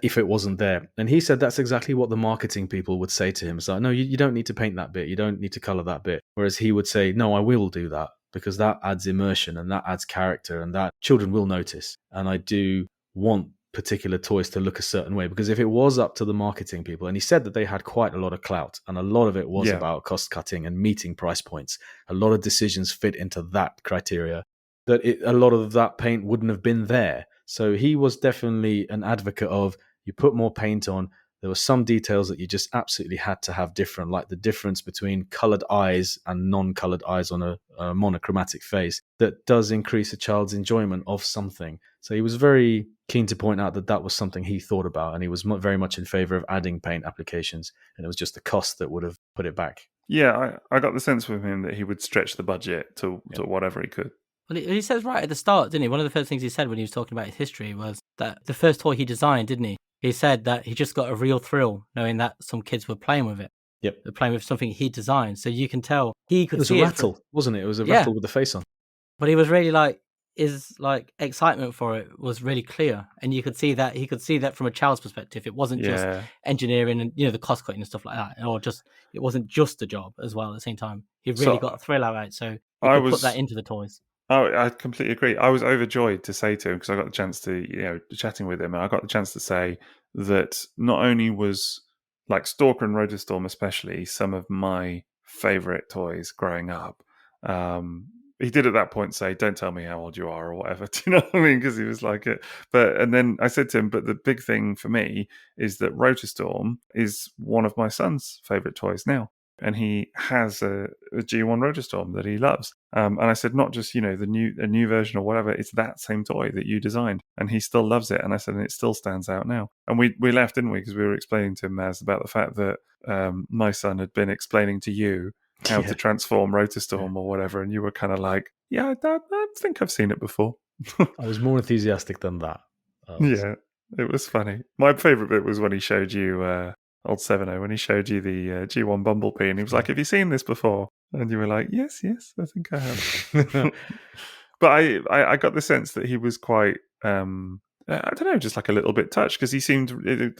if it wasn't there. And he said that's exactly what the marketing people would say to him. So, no, you don't need to paint that bit. You don't need to color that bit. Whereas he would say, no, I will do that because that adds immersion and that adds character and that children will notice. And I do want particular toys to look a certain way, because if it was up to the marketing people, and he said that they had quite a lot of clout and a lot of it was about cost cutting and meeting price points, a lot of decisions fit into that criteria, that a lot of that paint wouldn't have been there. So he was definitely an advocate of, you put more paint on, there were some details that you just absolutely had to have different, like the difference between coloured eyes and non-coloured eyes on a monochromatic face, that does increase a child's enjoyment of something. So he was very keen to point out that that was something he thought about, and he was very much in favour of adding paint applications, and it was just the cost that would have put it back. Yeah, I got the sense from him that he would stretch the budget to whatever he could. Well, he says right at the start, didn't he? One of the first things he said when he was talking about his history was that the first toy he designed, didn't he? He said that he just got a real thrill knowing that some kids were playing with it. Yep. They're playing with something he designed. So you can tell he could see it. It was a rattle, wasn't it? It was a rattle with the face on. But he was really his excitement for it was really clear. And he could see that from a child's perspective. It wasn't just engineering and, the cost cutting and stuff like that. Or it wasn't just a job as well at the same time. He really got a thrill out of it. So he could put that into the toys. Oh, I completely agree. I was overjoyed to say to him, because I got the chance to, chatting with him, and I got the chance to say that not only was like Stalker and Rotostorm, especially, some of my favorite toys growing up. He did at that point say, "Don't tell me how old you are," or whatever. Do you know what I mean? Because he was like it. And then I said to him, but the big thing for me is that Rotostorm is one of my son's favorite toys now. And he has a G1 Rotostorm that he loves. And I said, not just, a new version or whatever, it's that same toy that you designed. And he still loves it. And I said, and it still stands out now. And we left, didn't we? Because we were explaining to M.A.S. about the fact that my son had been explaining to you how to transform Rotostorm or whatever. And you were kind of like, I think I've seen it before. I was more enthusiastic than that. Yeah, it was funny. My favorite bit was when he showed you old 7-0, when he showed you the G1 Bumblebee, and he was like, "Have you seen this before?" And you were like, "Yes, I think I have." But I got the sense that he was quite, I don't know, just like a little bit touched, because he seemed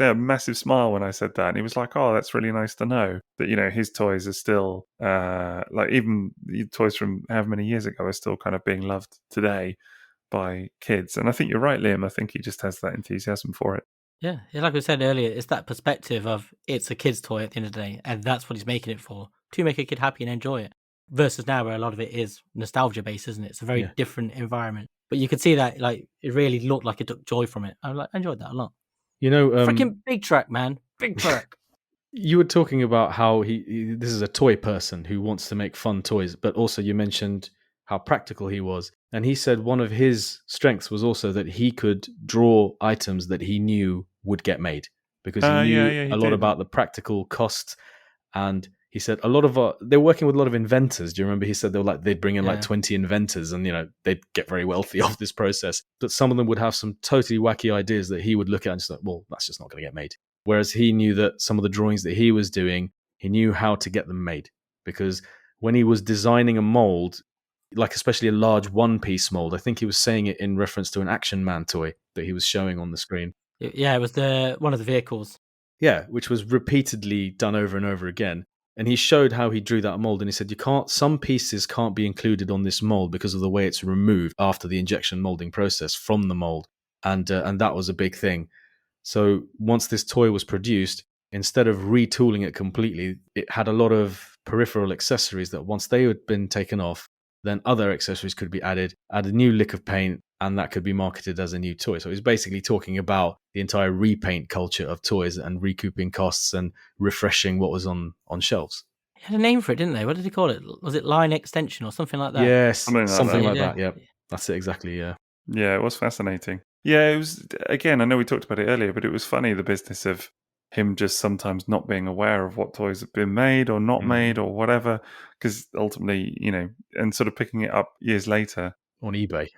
a massive smile when I said that, and he was like, "Oh, that's really nice to know that his toys are still like, even the toys from however many years ago are still kind of being loved today by kids." And I think you're right, Liam. I think he just has that enthusiasm for it. Yeah, like we said earlier, it's that perspective of it's a kid's toy at the end of the day, and that's what he's making it for, to make a kid happy and enjoy it. Versus now, where a lot of it is nostalgia based, isn't it? It's a very different environment. But you could see that, like, it really looked like it took joy from it. I enjoyed that a lot. Freaking big track, man, big track. You were talking about how this is a toy person who wants to make fun toys, but also you mentioned how practical he was. And he said one of his strengths was also that he could draw items that he knew would get made, because he knew a lot about the practical costs. And he said a lot of they're working with a lot of inventors. Do you remember he said they'd bring in like 20 inventors, and they'd get very wealthy off this process. But some of them would have some totally wacky ideas that he would look at and just like, well, that's just not going to get made. Whereas he knew that some of the drawings that he was doing, he knew how to get them made, because when he was designing a mold, like especially a large one-piece mold, I think he was saying it in reference to an Action Man toy that he was showing on the screen. Yeah, it was one of the vehicles. Yeah, which was repeatedly done over and over again. And he showed how he drew that mold, and he said some pieces can't be included on this mold because of the way it's removed after the injection molding process from the mold, and that was a big thing. So once this toy was produced, instead of retooling it completely, it had a lot of peripheral accessories that once they had been taken off, then other accessories could be add a new lick of paint, and that could be marketed as a new toy. So he's basically talking about the entire repaint culture of toys and recouping costs and refreshing what was on shelves. He had a name for it, didn't they? What did he call it? Was it line extension or something like that? Yes, something like that. Yeah, that's it exactly. Yeah, it was fascinating. Yeah, it was. Again, I know we talked about it earlier, but it was funny, the business of him just sometimes not being aware of what toys have been made or not made or whatever, because ultimately, and sort of picking it up years later on eBay.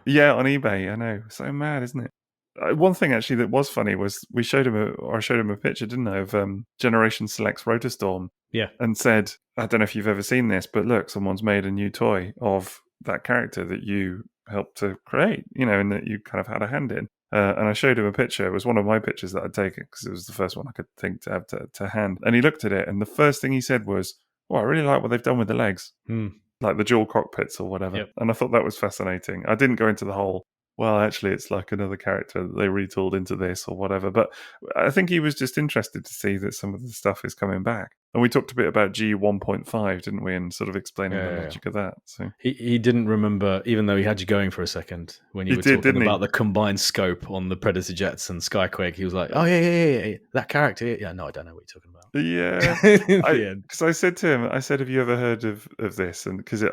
Yeah, on eBay. I know, so mad, isn't it? One thing actually that was funny was I showed him a picture, didn't I, of Generation Select's Rotorstorm. Yeah, and said, I don't know if you've ever seen this, but look, someone's made a new toy of that character that you helped to create, and that you kind of had a hand in. And I showed him a picture. It was one of my pictures that I'd taken because it was the first one I could think to have to hand. And he looked at it, and the first thing he said was, "Oh, I really like what they've done with the legs, like the dual cockpits or whatever." Yep. And I thought that was fascinating. I didn't go into the whole, well, actually, it's like another character that they retooled into this or whatever. But I think he was just interested to see that some of the stuff is coming back. And we talked a bit about G1.5, didn't we? And sort of explaining the logic of that. So he didn't remember, even though he had you going for a second when you were talking about the combined scope on the Predator jets and Skyquake. He was like, "Oh yeah, that character." Yeah, no, I don't know what you're talking about. Yeah, because I said to him, "Have you ever heard of this?" And because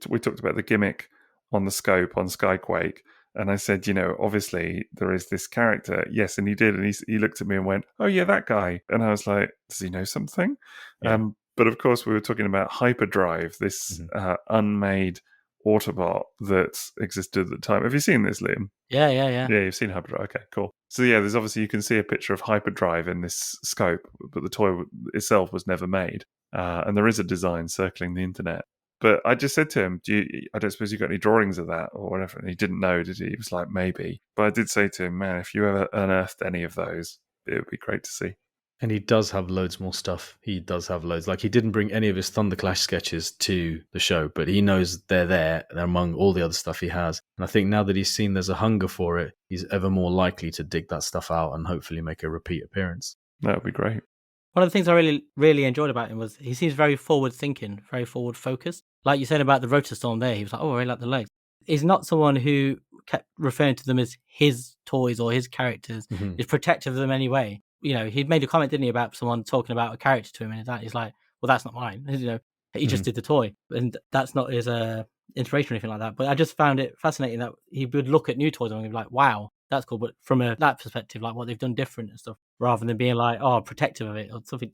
we talked about the gimmick on the scope on Skyquake. And I said, obviously there is this character. Yes, and he did. And he looked at me and went, "Oh, yeah, that guy." And I was like, does he know something? Yeah. But of course, we were talking about Hyperdrive, this unmade Autobot that existed at the time. Have you seen this, Liam? Yeah. Yeah, you've seen Hyperdrive. Okay, cool. So yeah, there's obviously, you can see a picture of Hyperdrive in this scope, but the toy itself was never made. And there is a design circling the internet. But I just said to him, I don't suppose you got any drawings of that or whatever. And he didn't know, did he? He was like, maybe. But I did say to him, man, if you ever unearthed any of those, it would be great to see. And he does have loads more stuff. He does have loads. Like, he didn't bring any of his Thunderclash sketches to the show, but he knows they're there. They're among all the other stuff he has. And I think now that he's seen there's a hunger for it, he's ever more likely to dig that stuff out and hopefully make a repeat appearance. That would be great. One of the things I really, really enjoyed about him was he seems very forward-thinking, very forward-focused. Like you said about the Rotorstorm there, he was like, "Oh, I really like the legs." He's not someone who kept referring to them as his toys or his characters. He's protective of them anyway. He'd made a comment, didn't he, about someone talking about a character to him, and he's like, "Well, that's not mine." He just did the toy, and that's not his inspiration or anything like that. But I just found it fascinating that he would look at new toys and be like, "Wow, that's cool." But from that perspective, like what they've done different and stuff, rather than being like, "Oh, protective of it" or something.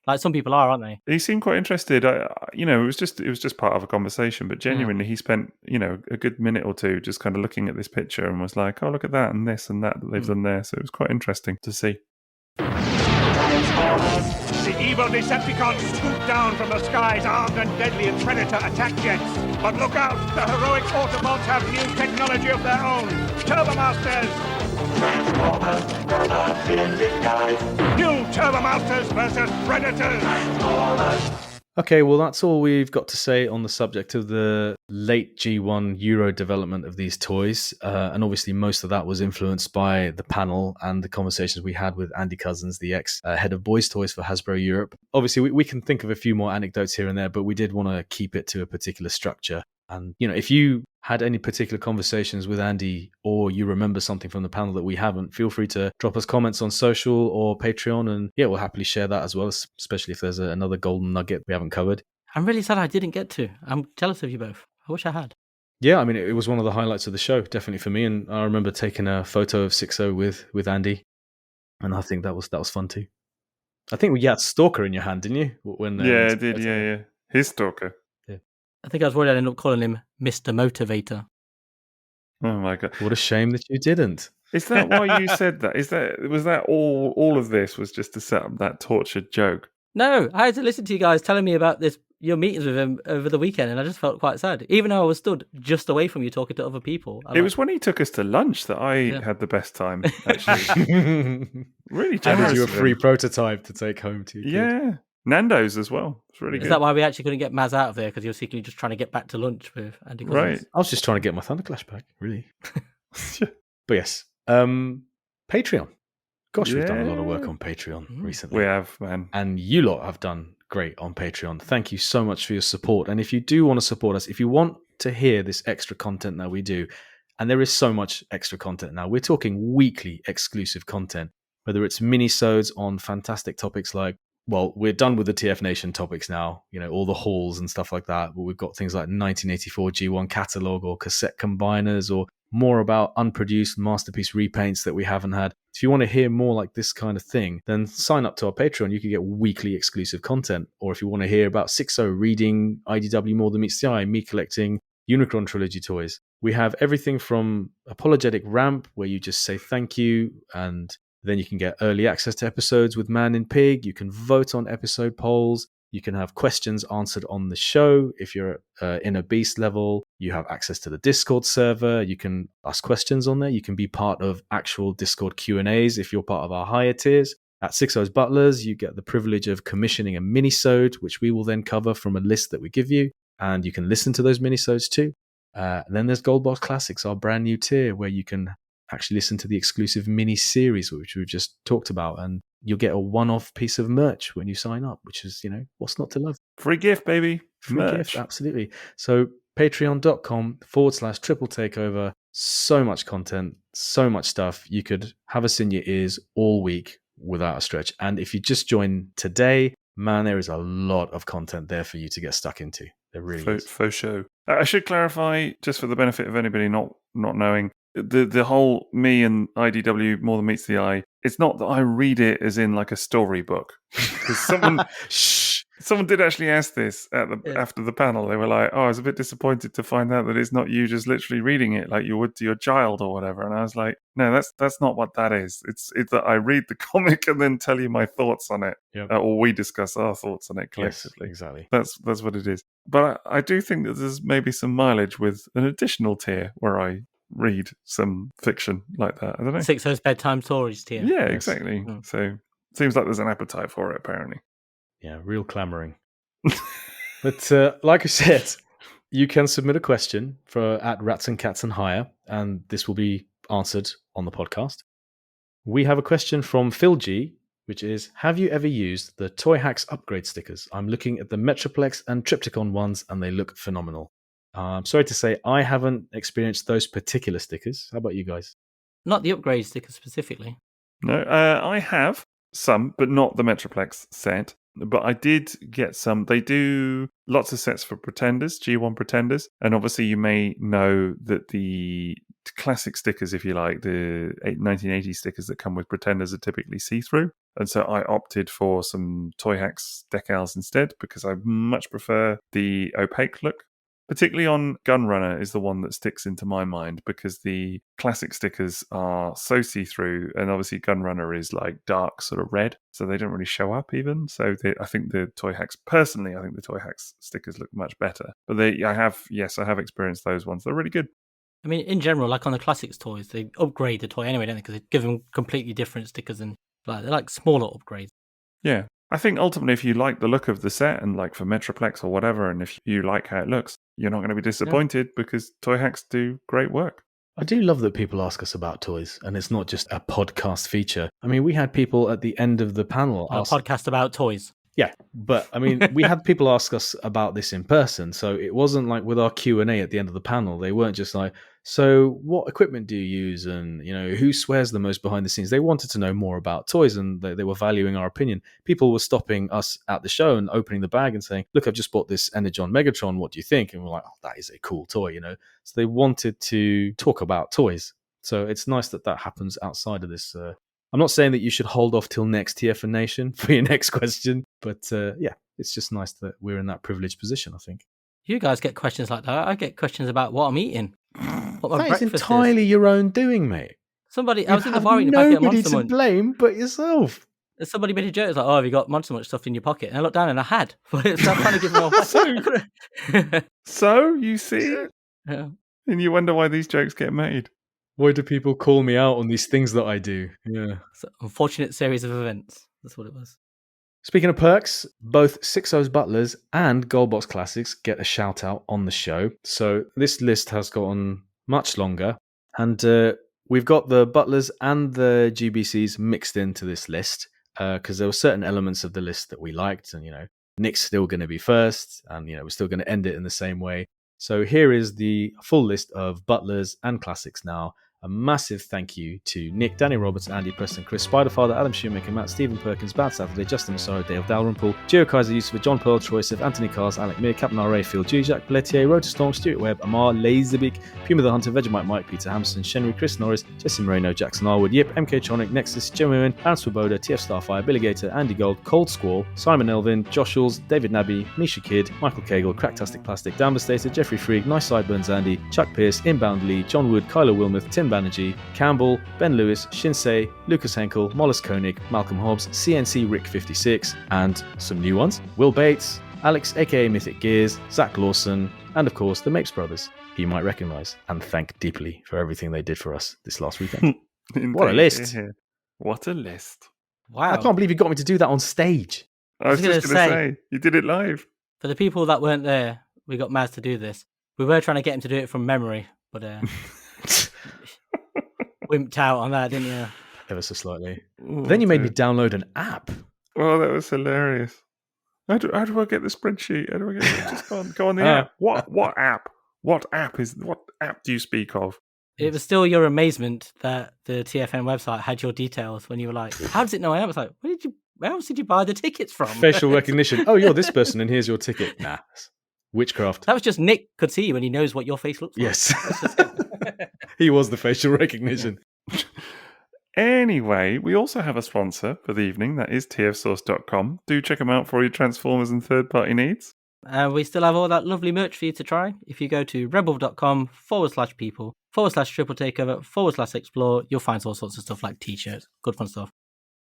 Like some people are, aren't they? He seemed quite interested. It was just part of a conversation, but genuinely, he spent a good minute or two just kind of looking at this picture and was like, "Oh, look at that and this and that they've done there." So it was quite interesting to see. The evil Decepticons swoop down from the skies armed and deadly in Predator attack jets. But look out! The heroic Autobots have new technology of their own. Turbomasters! New Turbomasters versus Predators! Okay, well, that's all we've got to say on the subject of the late G1 Euro development of these toys. And obviously, most of that was influenced by the panel and the conversations we had with Andy Couzens, the ex-head of boys' toys for Hasbro Europe. Obviously, we can think of a few more anecdotes here and there, but we did want to keep it to a particular structure. And, if you had any particular conversations with Andy or you remember something from the panel that we haven't, feel free to drop us comments on social or Patreon. And we'll happily share that as well, especially if there's another golden nugget we haven't covered. I'm really sad I didn't get to. I'm jealous of you both. I wish I had. Yeah, I mean, it was one of the highlights of the show, definitely for me. And I remember taking a photo of Sixo with Andy. And I think that was fun too. I think you had Stalker in your hand, didn't you? I did, yeah. His Stalker. I think I was worried I'd end up calling him Mr. Motivator. Oh my god! What a shame that you didn't. Is that why you said that? Was that all of this was just to set up that tortured joke? No, I had to listen to you guys telling me about your meetings with him over the weekend, and I just felt quite sad. Even though I was stood just away from you talking to other people. It was when he took us to lunch that I had the best time, actually. Really generous. Handed you a free prototype to take home to you. Yeah. Nando's as well. It's really good. Is that why we actually couldn't get Maz out of there? Because you were secretly just trying to get back to lunch with Andy Couzens? Right. I was just trying to get my Thunderclash back, really. But yes. Patreon. Gosh, we've done a lot of work on Patreon recently. We have, man. And you lot have done great on Patreon. Thank you so much for your support. And if you do want to support us, if you want to hear this extra content that we do, and there is so much extra content now, we're talking weekly exclusive content, whether it's mini-sodes on fantastic topics like, well, we're done with the TFNation topics now, all the hauls and stuff like that. But we've got things like 1984 G1 catalog or cassette combiners or more about unproduced masterpiece repaints that we haven't had. If you want to hear more like this kind of thing, then sign up to our Patreon. You can get weekly exclusive content. Or if you want to hear about Sixo reading IDW More Than Meets the Eye, me collecting Unicron Trilogy toys, we have everything from Apologetic Ramp, where you just say thank you, and then you can get early access to episodes with Man in Pig. You can vote on episode polls. You can have questions answered on the show. If you're in a beast level, you have access to the Discord server. You can ask questions on there. You can be part of actual Discord Q&As if you're part of our higher tiers. At Sixo's Butlers, you get the privilege of commissioning a mini-sode, which we will then cover from a list that we give you. And you can listen to those mini-sodes too. And then there's Goldbox Classics, our brand new tier, where you can actually listen to the exclusive mini-series, which we've just talked about. And you'll get a one-off piece of merch when you sign up, which is, what's not to love? Free gift, baby. Free gift, absolutely. So patreon.com/triple takeover. So much content, so much stuff. You could have us in your ears all week without a stretch. And if you just join today, man, there is a lot of content there for you to get stuck into. There really is. For sure. I should clarify, just for the benefit of anybody not knowing, the whole me and IDW More Than Meets the Eye, it's not that I read it as in like a storybook. Because someone did actually ask this after the panel. They were like, I was a bit disappointed to find out that it's not you just literally reading it like you would to your child or whatever. And I was like, no, that's not what that is. It's that I read the comic and then tell you my thoughts on it. Yep. Or we discuss our thoughts on it collectively. Yes, exactly. That's what it is. But I do think that there's maybe some mileage with an additional tier where I read some fiction like that. I don't know. Sixo's bedtime stories tier. Yeah, exactly. So seems like there's an appetite for it, apparently. Yeah, real clamoring. But like I said, you can submit a question at Rats and Cats and Hire, and this will be answered on the podcast. We have a question from Phil G, which is, have you ever used the Toy Hacks upgrade stickers? I'm looking at the Metroplex and Triptychon ones, and they look phenomenal. I'm sorry to say, I haven't experienced those particular stickers. How about you guys? Not the upgrade stickers specifically. No, I have some, but not the Metroplex set. But I did get some. They do lots of sets for Pretenders, G1 Pretenders. And obviously you may know that the classic stickers, if you like, the 1980 stickers that come with Pretenders are typically see-through. And so I opted for some Toy Hacks decals instead because I much prefer the opaque look. Particularly on Gunrunner is the one that sticks into my mind because the classic stickers are so see-through, and obviously Gunrunner is like dark sort of red, so they don't really show up even. So I think the Toy Hacks, personally, I think the Toy Hacks stickers look much better. But I have experienced those ones. They're really good. I mean, in general, like on the classics toys, they upgrade the toy anyway, don't they? Because they give them completely different stickers and they're like smaller upgrades. Yeah. I think ultimately, if you like the look of the set and like for Metroplex or whatever, and if you like how it looks, you're not going to be disappointed because Toy Hacks do great work. I do love that people ask us about toys, and it's not just a podcast feature. I mean, we had people at the end of the panel ask... A podcast about toys. Yeah, but I mean, we had people ask us about this in person, so it wasn't like with our Q&A at the end of the panel. They weren't just like, so what equipment do you use, and who swears the most behind the scenes? They wanted to know more about toys, and they were valuing our opinion. People were stopping us at the show and opening the bag and saying, look, I've just bought this Energon Megatron, what do you think? And we're like, oh, that is a cool toy, So they wanted to talk about toys. So it's nice that happens outside of this. I'm not saying that you should hold off till next TFNation for your next question, but yeah, it's just nice that we're in that privileged position, I think. You guys get questions like that. I get questions about what I'm eating. What my that breakfast is entirely your own doing, mate. I was in the bar eating a packet of Monster Munch. Nobody to blame but yourself. Somebody made a joke. It's like, oh, have you got Monster Munch stuff in your pocket? And I looked down and I had. But I'm trying to give them all. So you see? Yeah. And you wonder why these jokes get made. Why do people call me out on these things that I do? Yeah. It's an unfortunate series of events. That's what it was. Speaking of perks, both Sixo's Butlers and Goldbox Classics get a shout out on the show. So this list has gotten much longer. And we've got the Butlers and the GBCs mixed into this list because there were certain elements of the list that we liked. And, Nick's still going to be first. And, we're still going to end it in the same way. So here is the full list of Butlers and Classics now. A massive thank you to Nick, Danny Roberts, Andy Preston, Chris Spiderfather, Adam Shoemaker, Matt, Stephen Perkins, Bad Saturday, Justin Massaro, Dale Dalrymple, Gio Kaiser, Yusufa, John Pearl, Troy Sif, Anthony Cars, Alec Meir, Captain R.A., Phil G, Jack Pelletier, Rotor Storm, Stuart Webb, Amar, Laserbeak, Puma the Hunter, Vegemite Mike, Peter Hampson, Shenry, Chris Norris, Jesse Moreno, Jackson Arwood, Yip, MK Tronic, Nexus, Joe Owen, Aaron Swoboda, TF Starfire, Billy Gator, Andy Gold, Cold Squall, Simon Elvin, Josh Schulz, David Nabby, Misha Kidd, Michael Cagle, Cracktastic Plastic, Dan Bastater, Jeffrey Freak, Nice Sideburns Andy, Chuck Pierce, Inbound Lee, John Wood, Kylo Wilmuth, Tim Banerjee, Campbell, Ben Lewis, Shinsei, Lucas Henkel, Mollis Koenig, Malcolm Hobbs, CNC Rick 56, and some new ones, Will Bates, Alex aka Mythic Gears, Zach Lawson, and of course the Mapes brothers, who you might recognise and thank deeply for everything they did for us this last weekend. What a list! What a list! Wow. I can't believe you got me to do that on stage. I was just going to say, you did it live. For the people that weren't there, we got M.A.S. to do this. We were trying to get him to do it from memory, but wimped out on that, didn't you? Ever so slightly. Ooh, then you made me download an app. Well, that was hilarious. How do I get the spreadsheet? How do I get it? Just go on the app. What app? What app do you speak of? It was still your amazement that the TFN website had your details when you were like, how does it know I am? I was like, where else did you buy the tickets from? Facial recognition. Oh, you're this person and here's your ticket. Nah. Witchcraft. That was just Nick could see you and he knows what your face looks like. Yes. He was the facial recognition. Yeah. Anyway, we also have a sponsor for the evening. That is tfsource.com. Do check them out for your Transformers and third-party needs. We still have all that lovely merch for you to try. If you go to rebel.com/people/triple takeover/explore, you'll find all sorts of stuff like t-shirts, good fun stuff.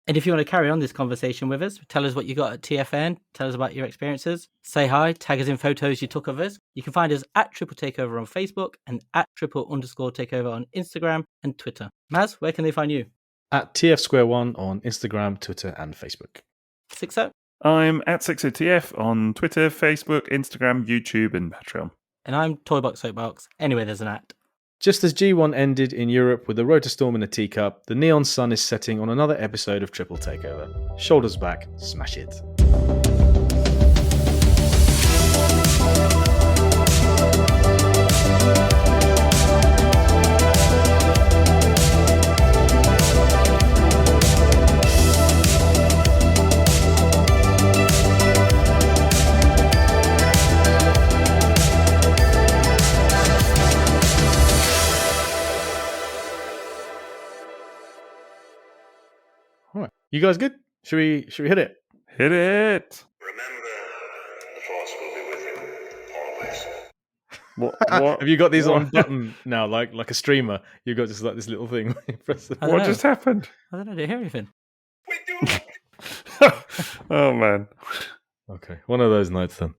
And if you want to carry on this conversation with us, tell us what you got at TFN, tell us about your experiences, say hi, tag us in photos you took of us. You can find us at Triple Takeover on Facebook and at @triple_takeover on Instagram and Twitter. M.A.S., where can they find you? At TFsquareone on Instagram, Twitter, and Facebook. Sixo? I'm at Sixo TF on Twitter, Facebook, Instagram, YouTube, and Patreon. And I'm Toybox Soapbox. Anyway, there's an at. Just as G1 ended in Europe with a rotor storm in a teacup, the neon sun is setting on another episode of Triple Takeover. Shoulders back, smash it. All right. You guys good? Should we hit it? Hit it! Remember, the Force will be with you always. What? Have you got these what? on button now, like a streamer? You've got just like this little thing. Where you press the- I don't What know. just happened? I don't know. Did you hear anything? Oh man. Okay, one of those nights then.